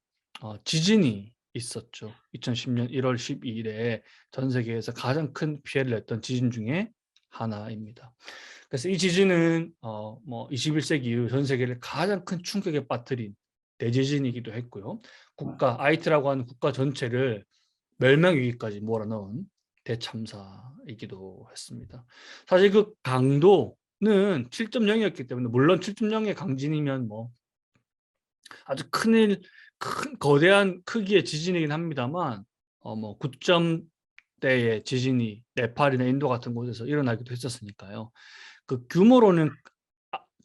S2: 지진이 있었죠. 2010년 1월 12일에 전 세계에서 가장 큰 피해를 냈던 지진 중에 하나입니다. 그래서 이 지진은 21세기 이후 전 세계를 가장 큰 충격에 빠뜨린 대지진이기도 했고요. IT라고 하는 국가 전체를 멸망 위기까지 몰아넣은 대참사이기도 했습니다. 사실 그 강도는 7.0이었기 때문에 물론 7.0의 강진이면 아주 큰 거대한 크기의 지진이긴 합니다만 9점대의 지진이 네팔이나 인도 같은 곳에서 일어나기도 했었으니까요. 그 규모로는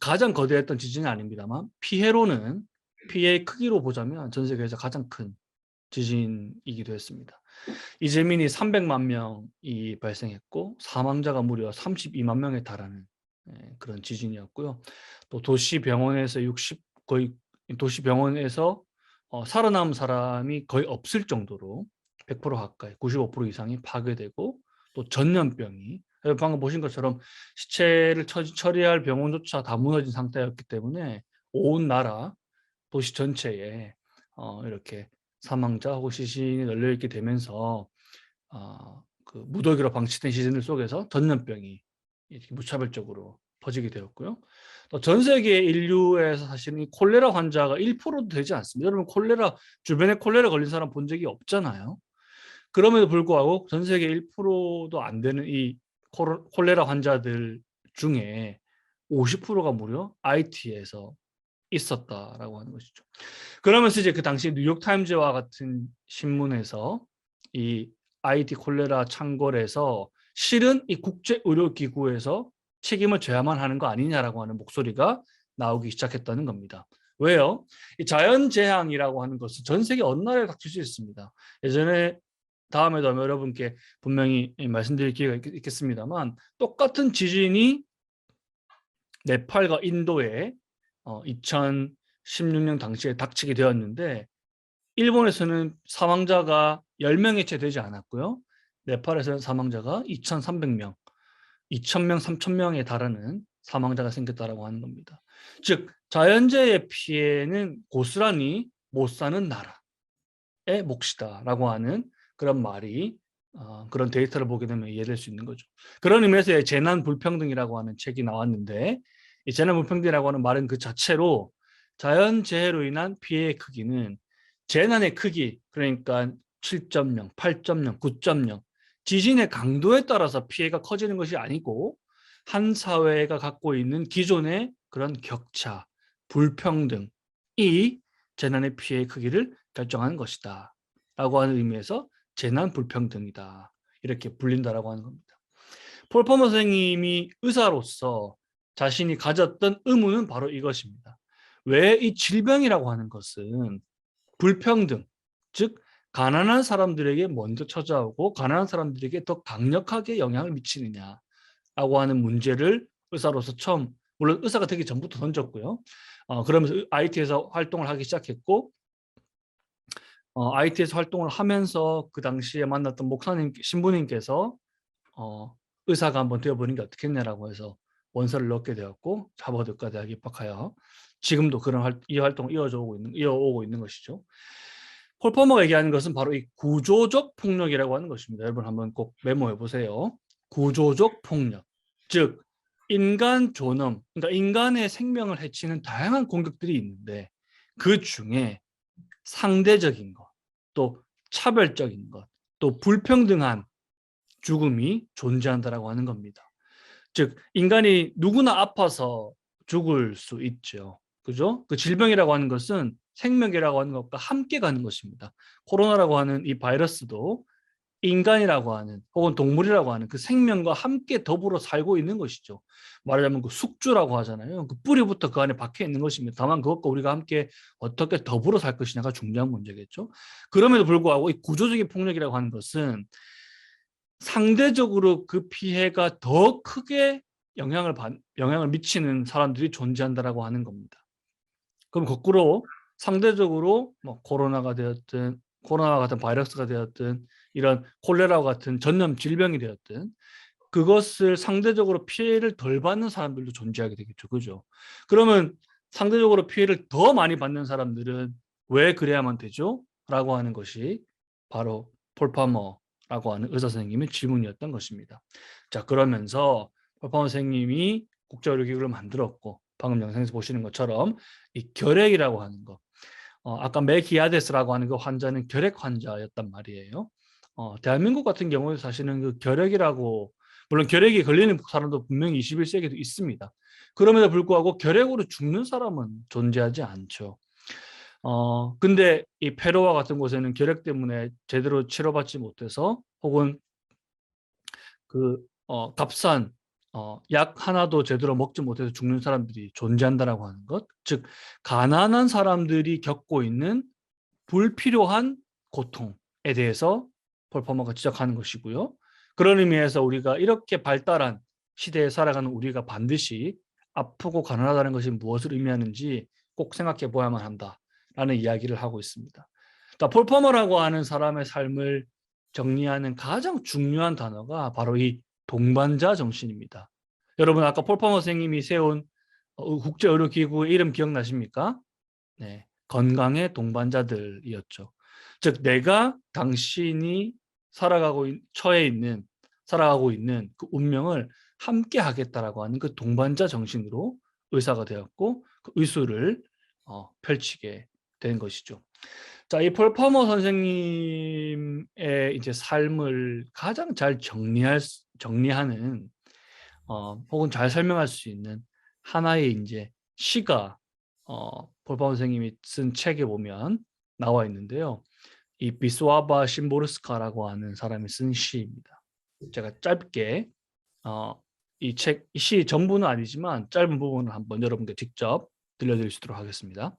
S2: 가장 거대했던 지진은 아닙니다만 피해의 크기로 보자면 전 세계에서 가장 큰 지진이기도 했습니다. 이 재민이 300만 명이 발생했고 사망자가 무려 32만 명에 달하는 그런 지진이었고요. 또 도시병원에서 살아남은 사람이 거의 없을 정도로 100% 가까이 95% 이상이 파괴되고 또 전염병이 방금 보신 것처럼 시체를 처리할 병원조차 다 무너진 상태였기 때문에 온 나라 도시 전체에 이렇게 사망자 혹은 시신이 널려있게 되면서 그 무더기로 방치된 시신들 속에서 전염병이 이렇게 무차별적으로 퍼지게 되었고요. 또 전 세계 인류에서 사실은 이 콜레라 환자가 1%도 되지 않습니다. 여러분 주변에 콜레라 걸린 사람 본 적이 없잖아요. 그럼에도 불구하고 전 세계 1%도 안 되는 이 콜레라 환자들 중에 50%가 무려 IT에서 있었다라고 하는 것이죠. 그러면서 이제 그 당시 뉴욕타임즈와 같은 신문에서 이 IT 콜레라 창궐에서 실은 이 국제의료기구에서 책임을 져야만 하는 거 아니냐라고 하는 목소리가 나오기 시작했다는 겁니다. 왜요? 이 자연재앙이라고 하는 것은 전 세계 어느 나라에 닥칠 수 있습니다. 예전에 다음에도 여러분께 분명히 말씀드릴 기회가 있겠습니다만 똑같은 지진이 네팔과 인도에 2016년 당시에 닥치게 되었는데 일본에서는 사망자가 10명에 채 되지 않았고요. 네팔에서는 사망자가 2,300명, 2,000명, 3,000명에 달하는 사망자가 생겼다라고 하는 겁니다. 즉 자연재해의 피해는 고스란히 못 사는 나라의 몫이다라고 하는 그런 말이 그런 데이터를 보게 되면 이해될 수 있는 거죠. 그런 의미에서 재난 불평등이라고 하는 책이 나왔는데, 이 재난 불평등이라고 하는 말은 그 자체로 자연재해로 인한 피해의 크기는 재난의 크기, 그러니까 7.0, 8.0, 9.0 지진의 강도에 따라서 피해가 커지는 것이 아니고 한 사회가 갖고 있는 기존의 그런 격차, 불평등이 재난의 피해의 크기를 결정하는 것이다 라고 하는 의미에서 재난 불평등이다 이렇게 불린다라고 하는 겁니다. 폴 포머 선생님이 의사로서 자신이 가졌던 의무는 바로 이것입니다. 왜 이 질병이라고 하는 것은 불평등, 즉 가난한 사람들에게 먼저 찾아오고 가난한 사람들에게 더 강력하게 영향을 미치느냐라고 하는 문제를 의사로서 처음, 물론 의사가 되기 전부터 던졌고요. 그러면서 IT에서 활동을 하기 시작했고, IT에서 활동을 하면서 그 당시에 만났던 목사님, 신부님께서 의사가 한번 되어보는 게 어떻겠냐라고 해서 원서를 넣게 되었고 하버드과 대학에 입학하여 지금도 그런 이 활동을 이어오고 있는 것이죠. 폴 포머가 얘기하는 것은 바로 이 구조적 폭력이라고 하는 것입니다. 여러분 한번 꼭 메모해 보세요. 구조적 폭력, 즉 인간 존엄, 그러니까 인간의 생명을 해치는 다양한 공격들이 있는데 그 중에 상대적인 것, 또 차별적인 것, 또 불평등한 죽음이 존재한다라고 하는 겁니다. 즉 인간이 누구나 아파서 죽을 수 있죠. 그죠? 그 질병이라고 하는 것은 생명이라고 하는 것과 함께 가는 것입니다. 코로나라고 하는 이 바이러스도 인간이라고 하는 혹은 동물이라고 하는 그 생명과 함께 더불어 살고 있는 것이죠. 말하자면 그 숙주라고 하잖아요. 그 뿌리부터 그 안에 박혀 있는 것입니다. 다만 그것과 우리가 함께 어떻게 더불어 살 것이냐가 중요한 문제겠죠. 그럼에도 불구하고 이 구조적인 폭력이라고 하는 것은 상대적으로 그 피해가 더 크게 영향을 미치는 사람들이 존재한다라고 하는 겁니다. 그럼 거꾸로 상대적으로 뭐 코로나가 되었든 코로나와 같은 바이러스가 되었든 이런 콜레라와 같은 전염 질병이 되었든 그것을 상대적으로 피해를 덜 받는 사람들도 존재하게 되겠죠. 그죠? 그러면 상대적으로 피해를 더 많이 받는 사람들은 왜 그래야만 되죠? 라고 하는 것이 바로 폴 포머라고 하는 의사 선생님의 질문이었던 것입니다. 자, 그러면서 폴 포머 선생님이 국제의료기구를 만들었고 방금 영상에서 보시는 것처럼 이 결핵이라고 하는 것, 아까 메기아데스라고 하는 그 환자는 결핵 환자였단 말이에요. 대한민국 같은 경우에 사실은 그 결핵이라고, 물론 결핵이 걸리는 사람도 분명히 21세기에도 있습니다. 그럼에도 불구하고 결핵으로 죽는 사람은 존재하지 않죠. 근데 이 페루와 같은 곳에는 결핵 때문에 제대로 치료받지 못해서 혹은 그 값싼 약 하나도 제대로 먹지 못해서 죽는 사람들이 존재한다라고 하는 것, 즉 가난한 사람들이 겪고 있는 불필요한 고통에 대해서 폴 포머가 지적하는 것이고요. 그런 의미에서 우리가 이렇게 발달한 시대에 살아가는 우리가 반드시 아프고 가난하다는 것이 무엇을 의미하는지 꼭 생각해 보아야만 한다라는 이야기를 하고 있습니다. 폴 포머라고 하는 사람의 삶을 정리하는 가장 중요한 단어가 바로 이 동반자 정신입니다. 여러분 아까 폴 포머 선생님이 세운 국제의료기구의 이름 기억나십니까? 네, 건강의 동반자들이었죠. 즉 내가 당신이 살아가고 있는 그 운명을 함께 하겠다라고 하는 그 동반자 정신으로 의사가 되었고 그 의술을 펼치게 된 것이죠. 자, 이 폴 포머 선생님의 이제 삶을 가장 잘 정리하는 혹은 잘 설명할 수 있는 하나의 이제 시가 폴 포머 선생님이 쓴 책에 보면 나와 있는데요. 이 비스와바 심보르스카라고 하는 사람이 쓴 시입니다. 제가 짧게 이 시 전부는 아니지만 짧은 부분을 한번 여러분께 직접 들려드릴 수 있도록 하겠습니다.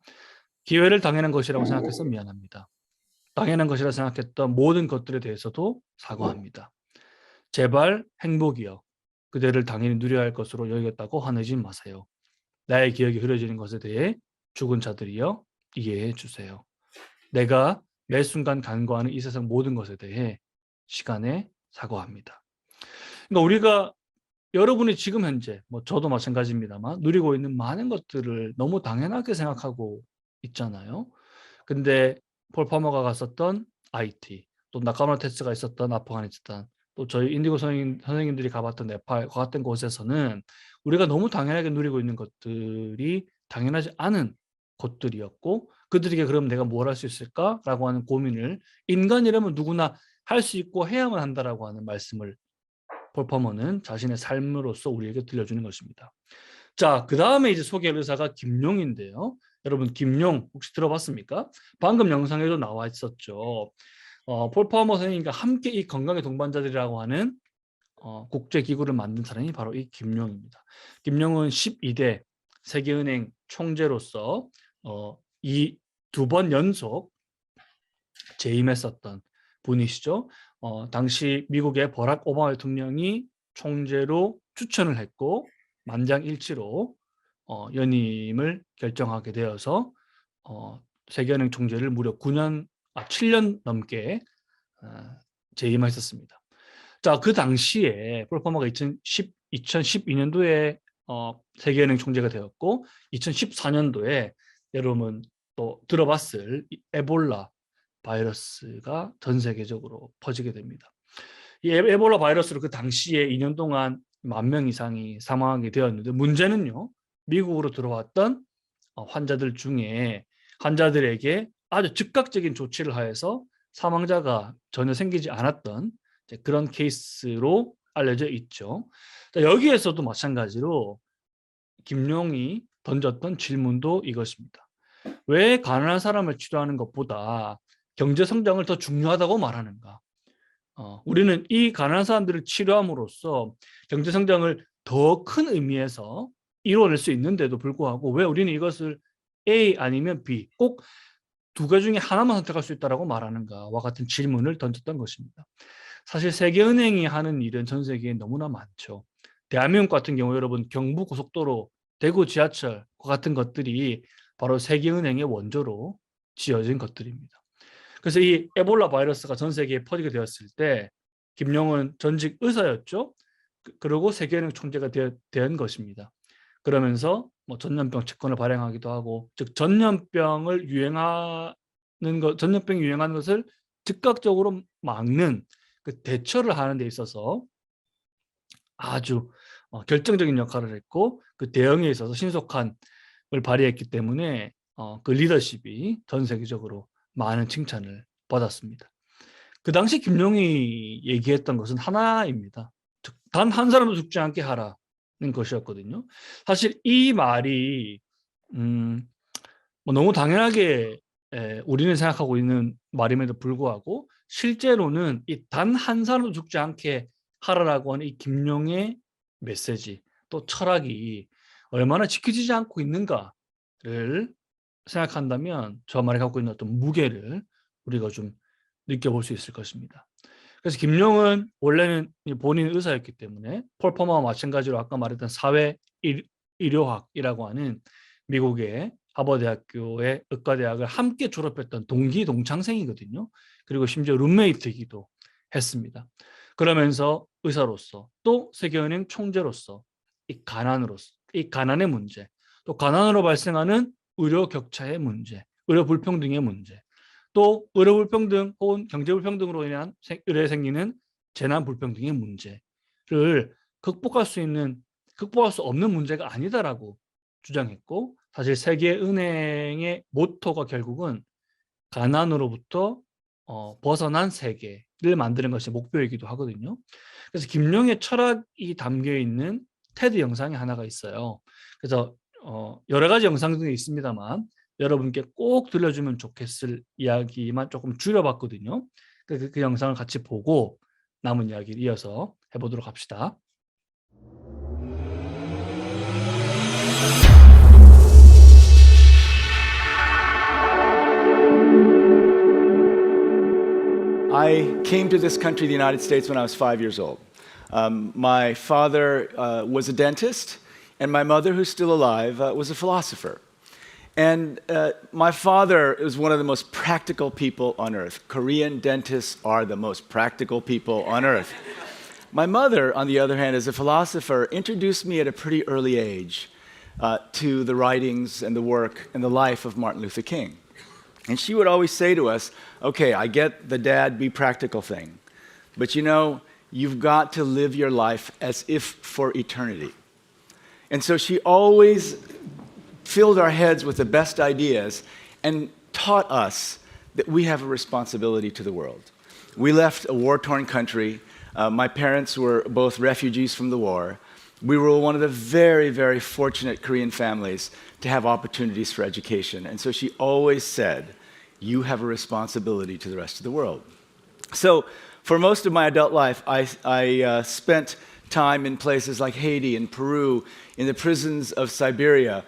S2: 기회를 당연한 것이라고 생각해서 미안합니다. 당연한 것이라 생각했던 모든 것들에 대해서도 사과합니다. 제발 행복이여 그대를 당연히 누려야 할 것으로 여기겠다고 화내지 마세요. 나의 기억이 흐려지는 것에 대해 죽은 자들이여 이해해 주세요. 내가 매 순간 간과하는 이 세상 모든 것에 대해 시간에 사과합니다. 그러니까 우리가 여러분이 지금 현재 저도 마찬가지입니다만 누리고 있는 많은 것들을 너무 당연하게 생각하고 있잖아요. 근데 폴 포머가 갔었던 IT 또 나카무라 테츠가 있었던 아프가니스탄, 또 저희 인디고 선생님들이 가봤던 네팔, 같은 곳에서는 우리가 너무 당연하게 누리고 있는 것들이 당연하지 않은 것들이었고, 그들에게 그럼 내가 뭘 할 수 있을까라고 하는 고민을 인간이라면 누구나 할 수 있고 해야만 한다라고 하는 말씀을 폴 퍼머는 자신의 삶으로서 우리에게 들려주는 것입니다. 자, 그 다음에 이제 소개할 의사가 김용인데요. 여러분, 김용 혹시 들어봤습니까? 방금 영상에도 나와 있었죠. 폴 퍼머 선생님과 함께 이 건강의 동반자들이라고 하는 국제기구를 만든 사람이 바로 이 김용입니다. 김용은 12대 세계은행 총재로서 이 2번 연속 재임했었던 분이시죠. 당시 미국의 버락 오바마 대통령이 총재로 추천을 했고 만장일치로 연임을 결정하게 되어서 세계은행 총재를 무려 7년 넘게 재임했었습니다. 자, 그 당시에 폴 퍼머가 2012년도에 세계은행 총재가 되었고 2014년도에 여러분 또 들어봤을 에볼라 바이러스가 전 세계적으로 퍼지게 됩니다. 이 에볼라 바이러스로 그 당시에 2년 동안 10,000명 이상이 사망하게 되었는데, 문제는요, 미국으로 들어왔던 환자들 중에 환자들에게 아주 즉각적인 조치를 하여서 사망자가 전혀 생기지 않았던 그런 케이스로 알려져 있죠. 여기에서도 마찬가지로 김용이 던졌던 질문도 이것입니다. 왜 가난한 사람을 치료하는 것보다 경제 성장을 더 중요하다고 말하는가? 우리는 이 가난한 사람들을 치료함으로써 경제 성장을 더 큰 의미에서 이루어낼 수 있는데도 불구하고 왜 우리는 이것을 A 아니면 B, 꼭 두 개 중에 하나만 선택할 수 있다고 말하는가와 같은 질문을 던졌던 것입니다. 사실 세계은행이 하는 일은 전 세계에 너무나 많죠. 대한민국 같은 경우 여러분 경부고속도로, 대구 지하철과 같은 것들이 바로 세계은행의 원조로 지어진 것들입니다. 그래서 이 에볼라 바이러스가 전 세계에 퍼지게 되었을 때 김용은 전직 의사였죠. 그리고 세계은행 총재가 된 것입니다. 그러면서 전염병 채권을 발행하기도 하고, 즉 전염병이 유행하는 것을 즉각적으로 막는 그 대처를 하는 데 있어서 아주 결정적인 역할을 했고, 그 대응에 있어서 신속함을 발휘했기 때문에 그 리더십이 전 세계적으로 많은 칭찬을 받았습니다. 그 당시 김용이 얘기했던 것은 하나입니다. 즉, 단 한 사람도 죽지 않게 하라는 것이었거든요. 사실 이 말이 너무 당연하게 우리는 생각하고 있는 말임에도 불구하고 실제로는 이 단 한 사람도 죽지 않게 하라라고 하는 이 김용의 메시지, 또 철학이 얼마나 지켜지지 않고 있는가를 생각한다면 저 말이 갖고 있는 어떤 무게를 우리가 좀 느껴볼 수 있을 것입니다. 그래서 김용은 원래는 본인 의사였기 때문에 폴 퍼머와 마찬가지로 아까 말했던 사회의료학이라고 하는 미국의 하버드대학교의 의과대학을 함께 졸업했던 동기 동창생이거든요. 그리고 심지어 룸메이트이기도 했습니다. 그러면서 의사로서 또 세계은행 총재로서 이 가난의 문제, 또 가난으로 발생하는 의료 격차의 문제, 의료 불평등의 문제, 또 의료 불평등 혹은 경제 불평등으로 인한 의료에 생기는 재난 불평등의 문제를 극복할 수 없는 문제가 아니다라고 주장했고, 사실 세계은행의 모토가 결국은 가난으로부터 벗어난 세계를 만드는 것이 목표이기도 하거든요. 그래서 김용의 철학이 담겨 있는 테드 영상이 하나가 있어요. 그래서 여러 가지 영상들이 있습니다만 여러분께 꼭 들려주면 좋겠을 이야기만 조금 줄여봤거든요. 그 영상을 같이 보고 남은 이야기를 이어서 해보도록 합시다.
S14: I came to this country, the United States, when I was 5 years old. My father was a dentist, and my mother, who's still alive, was a philosopher. And my father is one of the most practical people on earth. Korean dentists are the most practical people on earth. My mother, on the other hand, as a philosopher, introduced me at a pretty early age to the writings and the work and the life of Martin Luther King. And she would always say to us, okay, I get the dad, be practical thing, but you know, you've got to live your life as if for eternity. And so she always filled our heads with the best ideas and taught us that we have a responsibility to the world. We left a war-torn country. My parents were both refugees from the war. We were one of the very, very fortunate Korean families to have opportunities for education. And so she always said, you have a responsibility to the rest of the world. So for most of my adult life, I spent time in places like Haiti and Peru, in the prisons of Siberia,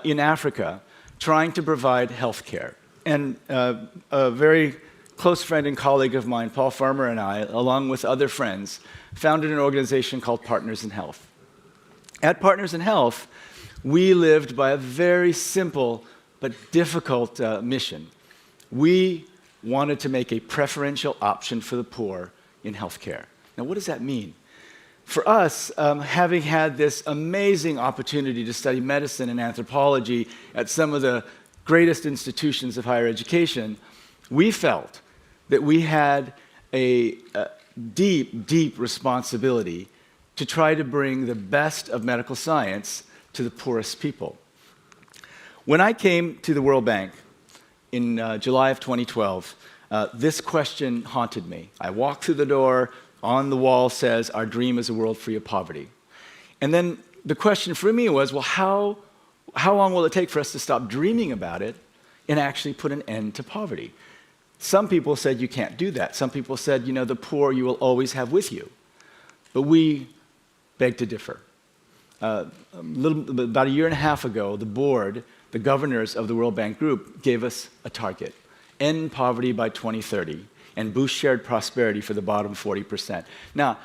S14: in Africa, trying to provide health care. And a very close friend and colleague of mine, Paul Farmer, and I, along with other friends, founded an organization called Partners in Health. At Partners in Health, we lived by a very simple but difficult mission. We wanted to make a preferential option for the poor in healthcare. Now, what does that mean? For us, having had this amazing opportunity to study medicine and anthropology at some of the greatest institutions of higher education, we felt that we had a deep, deep responsibility to try to bring the best of medical science to the poorest people. When I came to the World Bank in July of 2012, this question haunted me. I walked through the door, on the wall says, our dream is a world free of poverty. And then the question for me was, well, how long will it take for us to stop dreaming about it and actually put an end to poverty? Some people said you can't do that. Some people said, you know, the poor you will always have with you. But we beg to differ. About a year and a half ago, the board, the governors of the World Bank Group, gave us a target: end poverty by 2030 and boost shared prosperity for the bottom 40%. Now,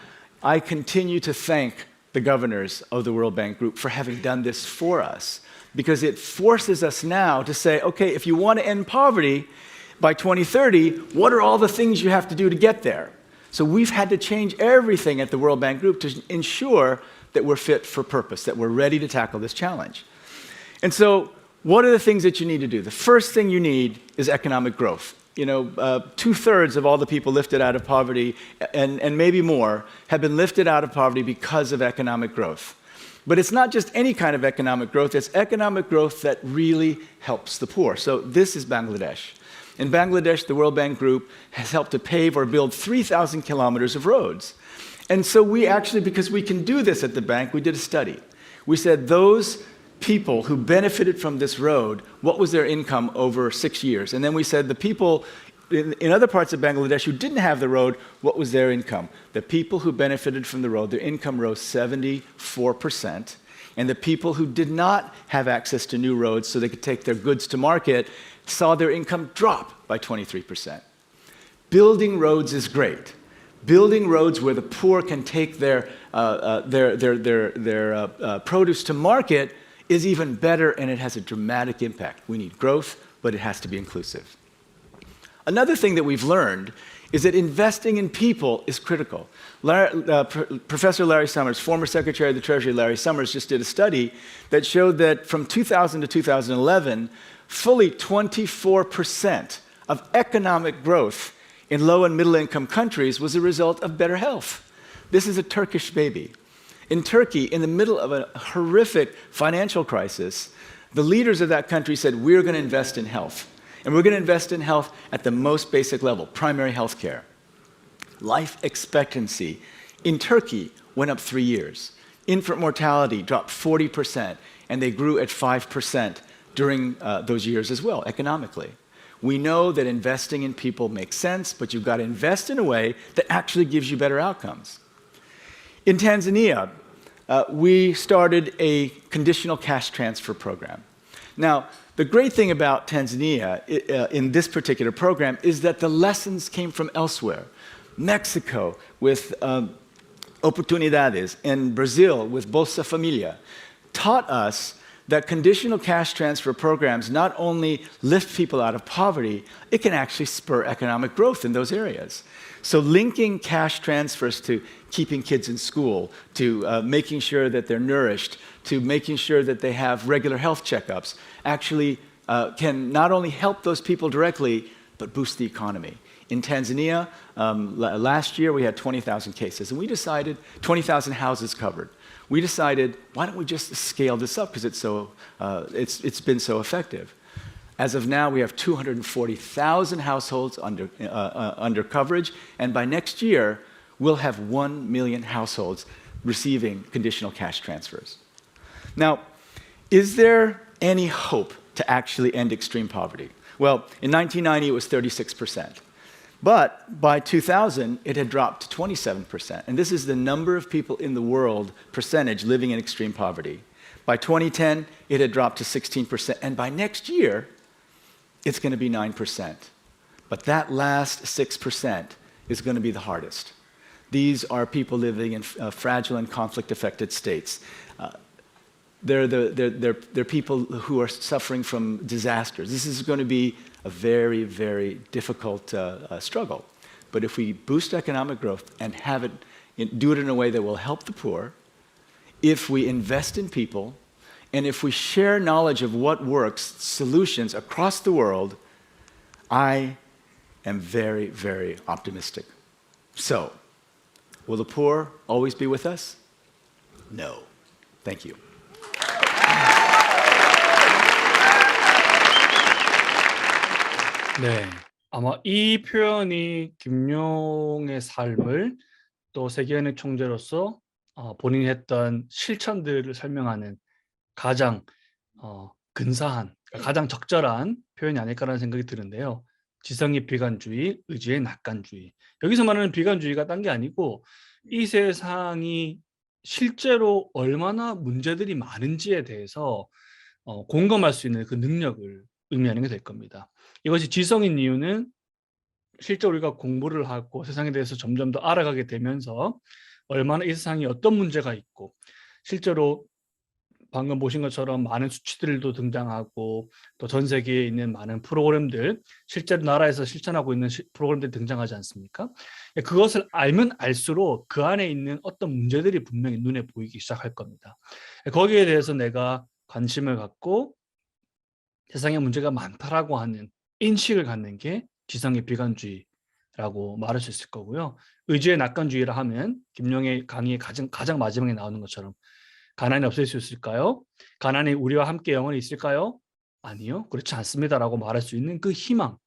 S14: I continue to thank the governors of the World Bank Group for having done this for us, because it forces us now to say, okay, if you want to end poverty by 2030, what are all the things you have to do to get there? So we've had to change everything at the World Bank Group to ensure that we're fit for purpose, that we're ready to tackle this challenge. And so what are the things that you need to do? The first thing you need is economic growth. You know, 2/3 of all the people lifted out of poverty, and maybe more, have been lifted out of poverty because of economic growth. But it's not just any kind of economic growth, it's economic growth that really helps the poor. So this is Bangladesh. In Bangladesh, the World Bank Group has helped to pave or build 3,000 kilometers of roads. And so we actually, because we can do this at the bank, we did a study. We said those people who benefited from this road, what was their income over 6 years? And then we said the people in other parts of Bangladesh who didn't have the road, what was their income? The people who benefited from the road, their income rose 74%. And the people who did not have access to new roads so they could take their goods to market saw their income drop by 23%. Building roads is great. Building roads where the poor can take their produce to market is even better, and it has a dramatic impact. We need growth, but it has to be inclusive. Another thing that we've learned is that investing in people is critical. Professor Larry Summers, former Secretary of the Treasury Larry Summers, just did a study that showed that from 2000 to 2011, fully 24% of economic growth in low and middle income countries was a result of better health. This is a Turkish baby. In Turkey, in the middle of a horrific financial crisis, the leaders of that country said, we're going to invest in health. And we're going to invest in health at the most basic level, primary health care. Life expectancy in Turkey went up 3 years. Infant mortality dropped 40%, and they grew at 5% during those years as well, economically. We know that investing in people makes sense, but you've got to invest in a way that actually gives you better outcomes. In Tanzania, we started a conditional cash transfer program. Now, the great thing about Tanzania in this particular program is that the lessons came from elsewhere. Mexico with Oportunidades and Brazil with Bolsa Familia taught us that conditional cash transfer programs not only lift people out of poverty, it can actually spur economic growth in those areas. So linking cash transfers to keeping kids in school, to making sure that they're nourished, to making sure that they have regular health checkups, actually can not only help those people directly, but boost the economy. In Tanzania, last year we had 20,000 cases, and we decided 20,000 houses covered. We decided, why don't we just scale this up because it's been so effective. As of now, we have 240,000 households under coverage, and by next year, we'll have 1 million households receiving conditional cash transfers. Now, is there any hope to actually end extreme poverty? Well, in 1990, it was 36%. But by 2000, it had dropped to 27%. And this is the number of people in the world percentage living in extreme poverty. By 2010, it had dropped to 16%. And by next year, it's going to be 9%. But that last 6% is going to be the hardest. These are people living in fragile and conflict-affected states. They're people who are suffering from disasters. This is going to be a very, very difficult struggle. But if we boost economic growth and do it in a way that will help the poor, if we invest in people, and if we share knowledge of what works, solutions across the world, I am very, very optimistic. So, will the poor always be with us? No. Thank you.
S2: 네, 아마 이 표현이 김용의 삶을 또 세계은행 총재로서 본인이 했던 실천들을 설명하는 가장 근사한, 가장 적절한 표현이 아닐까라는 생각이 드는데요. 지성의 비관주의, 의지의 낙관주의. 여기서 말하는 비관주의가 딴 게 아니고 이 세상이 실제로 얼마나 문제들이 많은지에 대해서 공감할 수 있는 그 능력을 의미하는 게 될 겁니다. 이것이 지성인 이유는 실제 우리가 공부를 하고 세상에 대해서 점점 더 알아가게 되면서 얼마나 이 세상에 어떤 문제가 있고 실제로 방금 보신 것처럼 많은 수치들도 등장하고 또 전 세계에 있는 많은 프로그램들, 실제로 나라에서 실천하고 있는 프로그램들이 등장하지 않습니까? 그것을 알면 알수록 그 안에 있는 어떤 문제들이 분명히 눈에 보이기 시작할 겁니다. 거기에 대해서 내가 관심을 갖고 세상에 문제가 많다라고 하는 인식을 갖는 게 지성의 비관주의라고 말할 수 있을 거고요. 의지의 낙관주의라 하면 김용의 강의의 가장 마지막에 나오는 것처럼 가난이 없을 수 있을까요? 가난이 우리와 함께 영원히 있을까요? 아니요, 그렇지 않습니다라고 말할 수 있는 그 희망,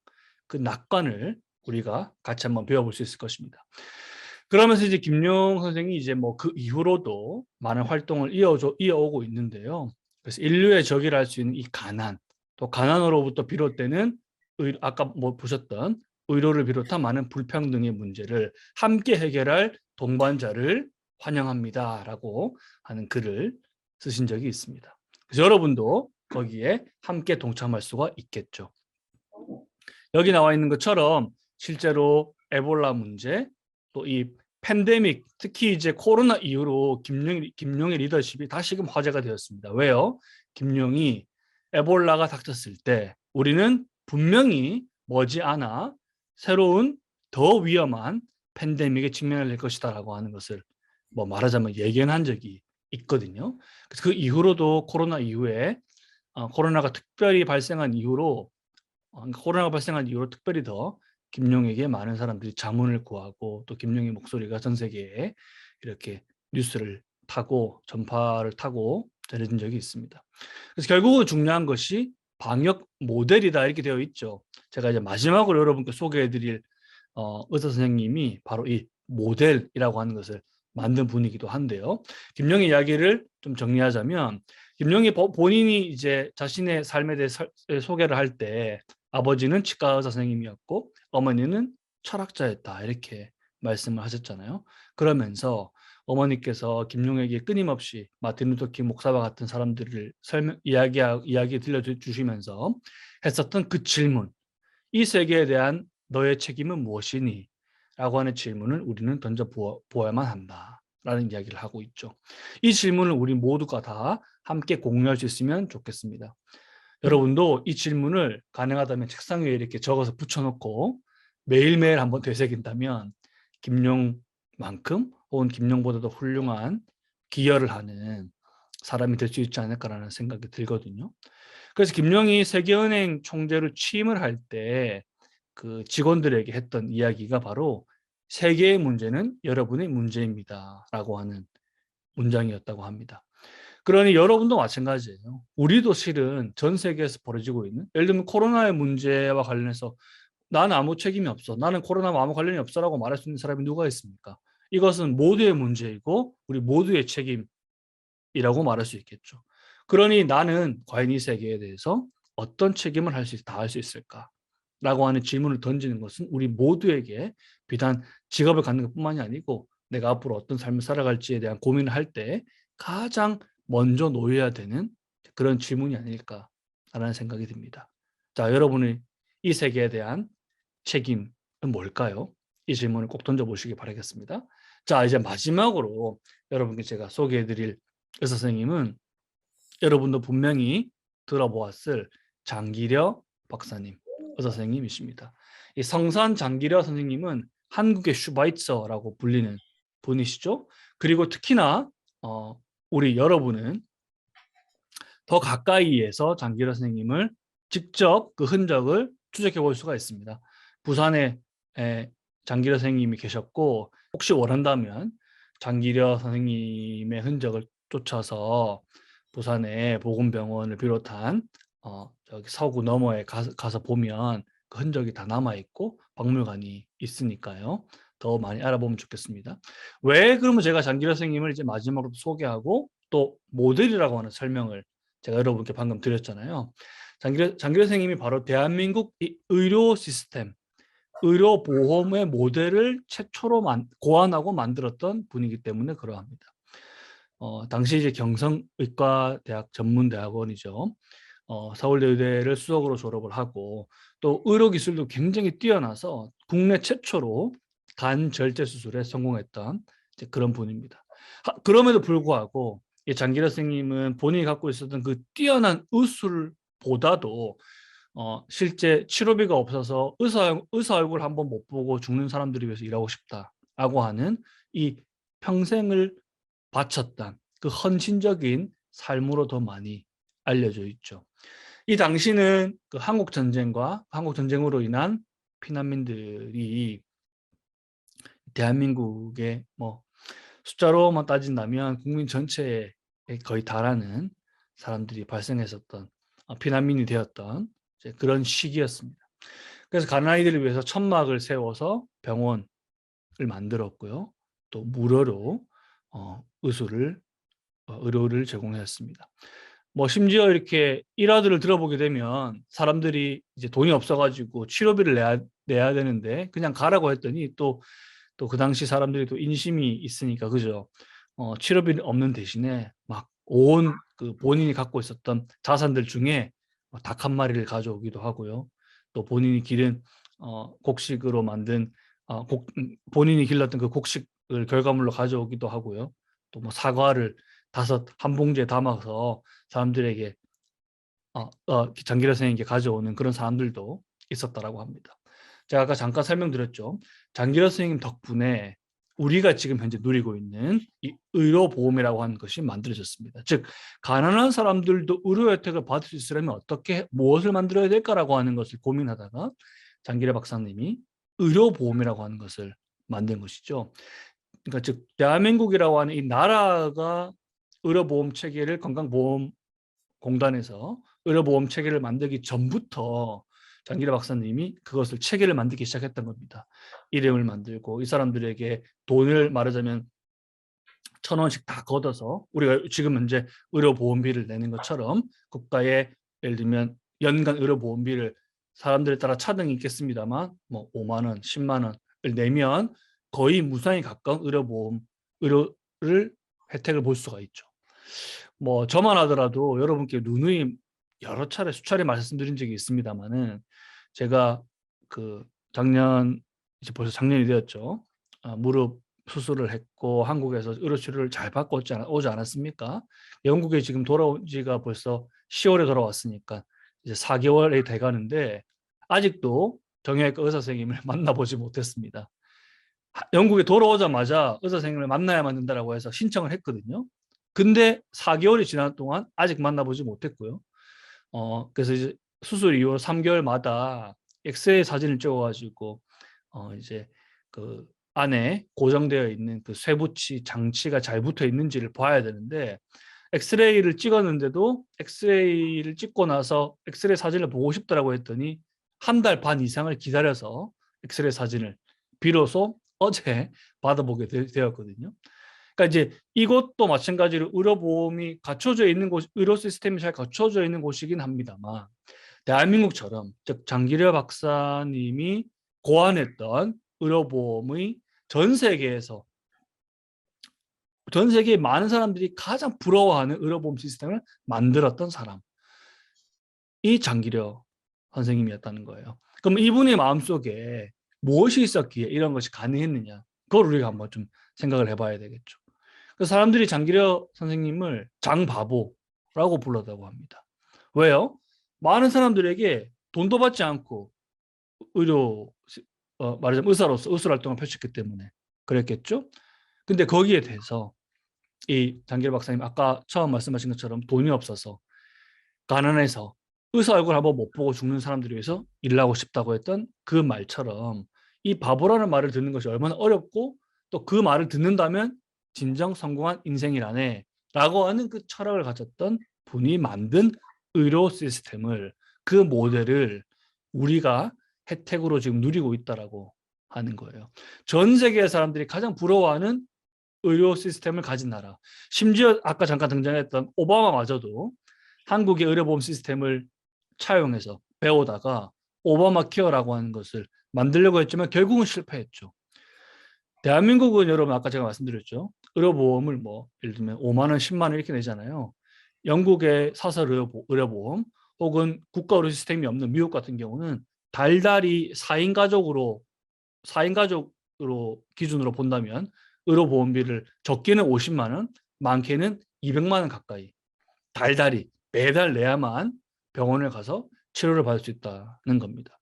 S2: 그 낙관을 우리가 같이 한번 배워볼 수 있을 것입니다. 그러면서 이제 김용 선생이 이제 뭐 그 이후로도 많은 활동을 이어오고 있는데요. 그래서 인류의 적이라 할 수 있는 이 가난, 또 가난으로부터 비롯되는 아까 뭐 보셨던 의료를 비롯한 많은 불평등의 문제를 함께 해결할 동반자를 환영합니다라고 하는 글을 쓰신 적이 있습니다. 그래서 여러분도 거기에 함께 동참할 수가 있겠죠. 여기 나와 있는 것처럼 실제로 에볼라 문제, 또 이 팬데믹, 특히 이제 코로나 이후로 김용의 리더십이 다시금 화제가 되었습니다. 왜요? 김용이 에볼라가 닥쳤을 때 우리는 분명히 머지않아 새로운 더 위험한 팬데믹에 직면을 할 것이다라고 하는 것을 뭐 말하자면 예견한 적이 있거든요. 그래서 그 이후로도 코로나 이후에 코로나가 발생한 이후로 특별히 더 김용에게 많은 사람들이 자문을 구하고 또 김용의 목소리가 전 세계에 이렇게 뉴스를 타고 전파를 타고 전해진 적이 있습니다. 그래서 결국은 중요한 것이 방역 모델이다 이렇게 되어 있죠. 제가 이제 마지막으로 여러분께 소개해드릴 의사 선생님이 바로 이 모델이라고 하는 것을 만든 분이기도 한데요. 김용의 이야기를 좀 정리하자면 김용이 본인이 이제 자신의 삶에 대해 소개를 할 때 아버지는 치과 의사 선생님이었고 어머니는 철학자였다 이렇게 말씀을 하셨잖아요. 그러면서 어머니께서 김용에게 끊임없이 마틴 루터 킹 목사와 같은 사람들을 이야기 들려주시면서 했었던 그 질문, 이 세계에 대한 너의 책임은 무엇이니? 라고 하는 질문을 우리는 던져보아야만 한다라는 이야기를 하고 있죠. 이 질문을 우리 모두가 다 함께 공유할 수 있으면 좋겠습니다. 여러분도 이 질문을 가능하다면 책상 위에 이렇게 적어서 붙여놓고 매일매일 한번 되새긴다면 김용만큼 혹은 김용보다도 훌륭한 기여를 하는 사람이 될 수 있지 않을까라는 생각이 들거든요. 그래서 김영희 세계은행 총재로 취임을 할 때 그 직원들에게 했던 이야기가 바로 세계의 문제는 여러분의 문제입니다라고 하는 문장이었다고 합니다. 그러니 여러분도 마찬가지예요. 우리도 실은 전 세계에서 벌어지고 있는, 예를 들면 코로나의 문제와 관련해서 나는 아무 책임이 없어, 나는 코로나와 아무 관련이 없어라고 말할 수 있는 사람이 누가 있습니까? 이것은 모두의 문제이고 우리 모두의 책임이라고 말할 수 있겠죠. 그러니 나는 과연 이 세계에 대해서 어떤 책임을 다할 수 있을까? 라고 하는 질문을 던지는 것은 우리 모두에게 비단 직업을 갖는 것뿐만이 아니고 내가 앞으로 어떤 삶을 살아갈지에 대한 고민을 할 때 가장 먼저 놓여야 되는 그런 질문이 아닐까라는 생각이 듭니다. 자, 여러분의 이 세계에 대한 책임은 뭘까요? 이 질문을 꼭 던져보시기 바라겠습니다. 자, 이제 마지막으로 여러분께 제가 소개해드릴 의사 선생님은 여러분도 분명히 들어보았을 장기려 박사님, 의사 선생님이십니다. 이 성산 장기려 선생님은 한국의 슈바이처라고 불리는 분이시죠. 그리고 특히나 우리 여러분은 더 가까이에서 장기려 선생님을 직접 그 흔적을 추적해 볼 수가 있습니다. 부산에 장기려 선생님이 계셨고, 혹시 원한다면 장기려 선생님의 흔적을 쫓아서 부산의 보건병원을 비롯한 저기 서구 너머에 가서 보면 그 흔적이 다 남아있고 박물관이 있으니까요. 더 많이 알아보면 좋겠습니다. 왜 그러면 제가 장기려 선생님을 이제 마지막으로 소개하고 또 모델이라고 하는 설명을 제가 여러분께 방금 드렸잖아요. 장기려 선생님이 바로 대한민국 의료 시스템, 의료보험의 모델을 최초로 고안하고 만들었던 분이기 때문에 그러합니다. 당시 이제 경성의과대학 전문대학원이죠. 서울대의대를 수석으로 졸업을 하고 또 의료기술도 굉장히 뛰어나서 국내 최초로 간 절제 수술에 성공했던 이제 그런 분입니다. 그럼에도 불구하고 이 장기려 선생님은 본인이 갖고 있었던 그 뛰어난 의술보다도 실제 치료비가 없어서 의사 얼굴 한번 못 보고 죽는 사람들을 위해서 일하고 싶다라고 하는 이 평생을 바쳤던 그 헌신적인 삶으로 더 많이 알려져 있죠. 이 당시는 그 한국 전쟁으로 인한 피난민들이 대한민국의 뭐 숫자로만 따진다면 국민 전체에 거의 달하는 사람들이 발생했었던 피난민이 되었던 그런 시기였습니다. 그래서 가난아이들을 위해서 천막을 세워서 병원을 만들었고요. 또 무료로 의료를 제공했습니다. 뭐 심지어 이렇게 일화들을 들어보게 되면 사람들이 이제 돈이 없어가지고 치료비를 내야 되는데 그냥 가라고 했더니 또 그 당시 사람들이 또 인심이 있으니까 그죠. 치료비는 없는 대신에 막 온 그 본인이 갖고 있었던 자산들 중에 닭 한 마리를 가져오기도 하고요. 또 본인이 기른 곡식으로 만든 본인이 길렀던 그 곡식을 결과물로 가져오기도 하고요. 또 뭐 사과를 한 봉지에 담아서 사람들에게 장기려 선생님께 가져오는 그런 사람들도 있었다라고 합니다. 제가 아까 잠깐 설명드렸죠. 장기려 선생님 덕분에 우리가 지금 현재 누리고 있는 이 의료보험이라고 하는 것이 만들어졌습니다. 즉 가난한 사람들도 의료 혜택을 받을 수 있으려면 무엇을 만들어야 될까라고 하는 것을 고민하다가 장기려 박사님이 의료보험이라고 하는 것을 만든 것이죠. 그러니까 즉 대한민국이라고 하는 이 나라가 의료보험 체계를 건강보험공단에서 의료보험 체계를 만들기 전부터 장기려 박사님이 그것을 체계를 만들기 시작했던 겁니다. 이름을 만들고 이 사람들에게 돈을 말하자면 1,000원씩 다 걷어서 우리가 지금 현재 의료보험비를 내는 것처럼 국가에 예를 들면 연간 의료보험비를 사람들에 따라 차등이 있겠습니다만 뭐 5만 원, 10만 원을 내면 거의 무상에 가까운 의료를 혜택을 볼 수가 있죠. 뭐 저만 하더라도 여러분께 누누이 수차례 말씀드린 적이 있습니다만은 제가 그 이제 벌써 작년이 되었죠. 무릎 수술을 했고 한국에서 의료 치료를 잘 받고 오지 않았습니까? 영국에 지금 돌아온 지가 벌써 10월에 돌아왔으니까 이제 4개월이 돼 가는데 아직도 정형외과 의사 선생님을 만나보지 못했습니다. 영국에 돌아오자마자 의사 선생님을 만나야만 된다고 해서 신청을 했거든요. 근데 4개월이 지난 동안 아직 만나보지 못했고요. 그래서 이제 수술 이후 3개월마다 엑스레이 사진을 찍어가지고 이제 그 안에 고정되어 있는 그 쇠붙이 장치가 잘 붙어 있는지를 봐야 되는데 엑스레이를 찍었는데도 엑스레이를 찍고 나서 엑스레이 사진을 보고 싶다라고 했더니 1달 반 이상을 기다려서 엑스레이 사진을 비로소 어제 받아보게 되었거든요. 그러니까 이제 이것도 마찬가지로 의료보험이 갖춰져 있는 곳, 의료 시스템이 잘 갖춰져 있는 곳이긴 합니다만 대한민국처럼 즉 장기려 박사님이 고안했던 의료보험의 전 세계의 많은 사람들이 가장 부러워하는 의료보험 시스템을 만들었던 사람이 장기려 선생님이었다는 거예요. 그럼 이분의 마음속에 무엇이 있었기에 이런 것이 가능했느냐, 그걸 우리가 한번 좀 생각을 해봐야 되겠죠. 그 사람들이 장기려 선생님을 장바보라고 불렀다고 합니다. 왜요? 많은 사람들에게 돈도 받지 않고 말하자면 의사로서 의술 활동을 펼쳤기 때문에 그랬겠죠. 근데 거기에 대해서 이 장기려 박사님 아까 처음 말씀하신 것처럼 돈이 없어서 가난해서 의사 얼굴 한번 못 보고 죽는 사람들을 위해서 일하고 싶다고 했던 그 말처럼 이 바보라는 말을 듣는 것이 얼마나 어렵고 또 그 말을 듣는다면 진정 성공한 인생이라네 라고 하는 그 철학을 가졌던 분이 만든 의료 시스템을, 그 모델을 우리가 혜택으로 지금 누리고 있다라고 하는 거예요. 전 세계 사람들이 가장 부러워하는 의료 시스템을 가진 나라, 심지어 아까 잠깐 등장했던 오바마마저도 한국의 의료보험 시스템을 차용해서 배우다가 오바마 케어라고 하는 것을 만들려고 했지만 결국은 실패했죠. 대한민국은 여러분 아까 제가 말씀드렸죠. 의료보험을 뭐 예를 들면 5만 원, 10만 원 이렇게 내잖아요. 영국의 사설 의료보험 혹은 국가 의료 시스템이 없는 미국 같은 경우는 달달이 4인 가족으로 기준으로 본다면 의료보험비를 적게는 50만 원, 많게는 200만 원 가까이 달달이 매달 내야만 병원을 가서 치료를 받을 수 있다는 겁니다.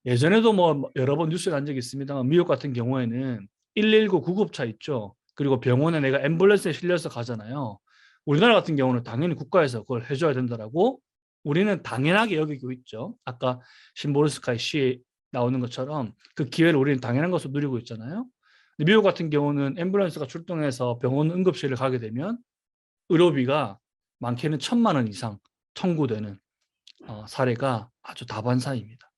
S2: 예전에도 뭐 여러 번 뉴스에 난 적이 있습니다만 미국 같은 경우에는 119 구급차 있죠. 그리고 병원에 내가 앰뷸런스에 실려서 가잖아요. 우리나라 같은 경우는 당연히 국가에서 그걸 해줘야 된다라고 우리는 당연하게 여기고 있죠. 아까 심보르스카이 시에 나오는 것처럼 그 기회를 우리는 당연한 것으로 누리고 있잖아요. 근데 미국 같은 경우는 앰뷸런스가 출동해서 병원 응급실을 가게 되면 의료비가 많게는 1,000만 원 이상 청구되는 사례가 아주 다반사입니다.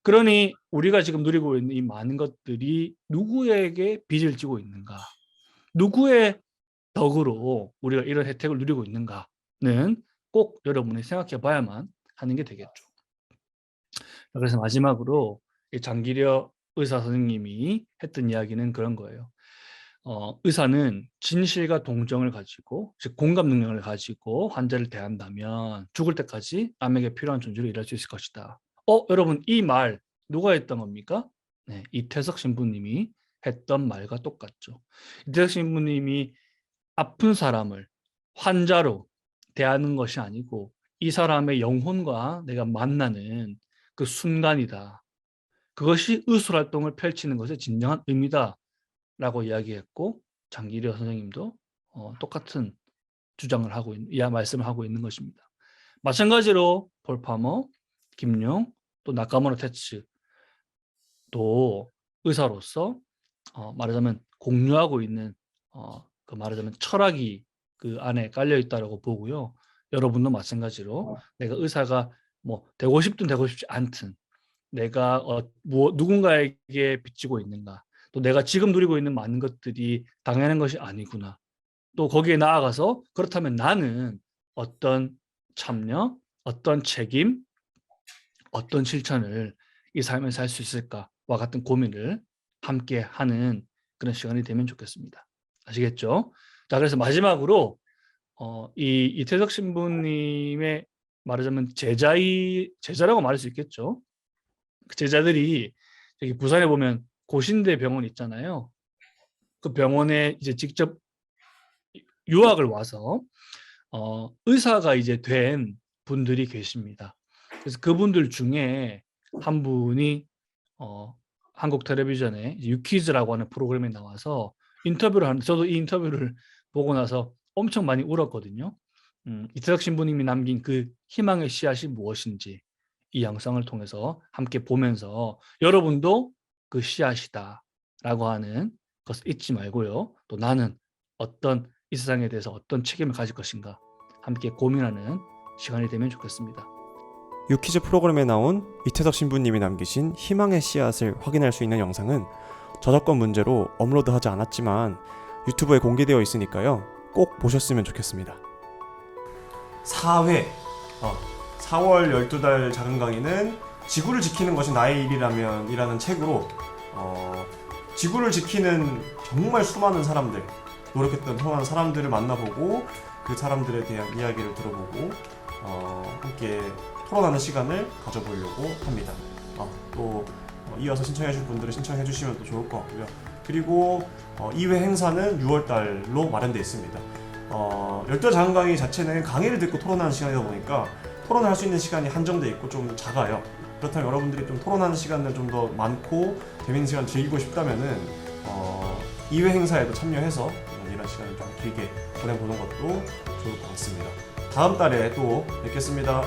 S2: 그러니 우리가 지금 누리고 있는 이 많은 것들이 누구에게 빚을 지고 있는가, 누구의 덕으로 우리가 이런 혜택을 누리고 있는가는 꼭 여러분이 생각해 봐야만 하는 게 되겠죠. 그래서 마지막으로 장기려 의사 선생님이 했던 이야기는 그런 거예요. 의사는 진실과 동정을 가지고, 즉 공감 능력을 가지고 환자를 대한다면 죽을 때까지 남에게 필요한 존재로 일할 수 있을 것이다. 여러분 이 말 누가 했던 겁니까? 네, 이태석 신부님이 했던 말과 똑같죠. 이태석 신부님이 아픈 사람을 환자로 대하는 것이 아니고 이 사람의 영혼과 내가 만나는 그 순간이다. 그것이 의술활동을 펼치는 것의 진정한 의미다 라고 이야기했고, 장기려 선생님도 똑같은 주장을 하고 말씀을 하고 있는 것입니다. 마찬가지로 폴 파머, 김용, 또 나카무라 테츠 또 의사로서 말하자면 공유하고 있는 그 말하자면 철학이 그 안에 깔려 있다고 보고요. 여러분도 마찬가지로 내가 의사가 뭐 되고 싶든 되고 싶지 않든 내가 누군가에게 빚지고 있는가, 또 내가 지금 누리고 있는 많은 것들이 당연한 것이 아니구나, 또 거기에 나아가서 그렇다면 나는 어떤 참여, 어떤 책임, 어떤 실천을 이 삶에서 할 수 있을까와 같은 고민을 함께 하는 그런 시간이 되면 좋겠습니다. 아시겠죠? 자, 그래서 마지막으로 이 이태석 신부님의 말하자면 제자라고 말할 수 있겠죠. 그 제자들이 여기 부산에 보면 고신대 병원 있잖아요. 그 병원에 이제 직접 유학을 와서 의사가 이제 된 분들이 계십니다. 그래서 그분들 중에 한 분이 한국 텔레비전에 유퀴즈라고 하는 프로그램에 나와서 인터뷰를 하는데, 저도 이 인터뷰를 보고 나서 엄청 많이 울었거든요. 이태석 신부님이 남긴 그 희망의 씨앗이 무엇인지 이 영상을 통해서 함께 보면서 여러분도 그 씨앗이다 라고 하는 것을 잊지 말고요. 또 나는 어떤 이 세상에 대해서 어떤 책임을 가질 것인가 함께 고민하는 시간이 되면 좋겠습니다.
S15: 유퀴즈 프로그램에 나온 이태석 신부님이 남기신 희망의 씨앗을 확인할 수 있는 영상은 저작권 문제로 업로드하지 않았지만 유튜브에 공개되어 있으니까요. 꼭 보셨으면 좋겠습니다. 4회 4월 12달 작은 강의는 지구를 지키는 것이 나의 일이라면 이라는 책으로 지구를 지키는 정말 수많은 사람들, 노력했던 수많은 사람들을 만나보고 그 사람들에 대한 이야기를 들어보고 함께 토론하는 시간을 가져보려고 합니다. 또 이어서 신청해 주실 분들은 신청해 주시면 또 좋을 것 같고요. 그리고 2회 행사는 6월달로 마련되어 있습니다. 12달 작은 강의 자체는 강의를 듣고 토론하는 시간이다 보니까 토론을 할 수 있는 시간이 한정되어 있고 좀 작아요. 그렇다면 여러분들이 좀 토론하는 시간을 좀 더 많고 재밌는 시간 즐기고 싶다면은 2회 행사에도 참여해서 이런 시간을 좀 길게 보내보는 것도 좋을 것 같습니다. 다음 달에 또 뵙겠습니다.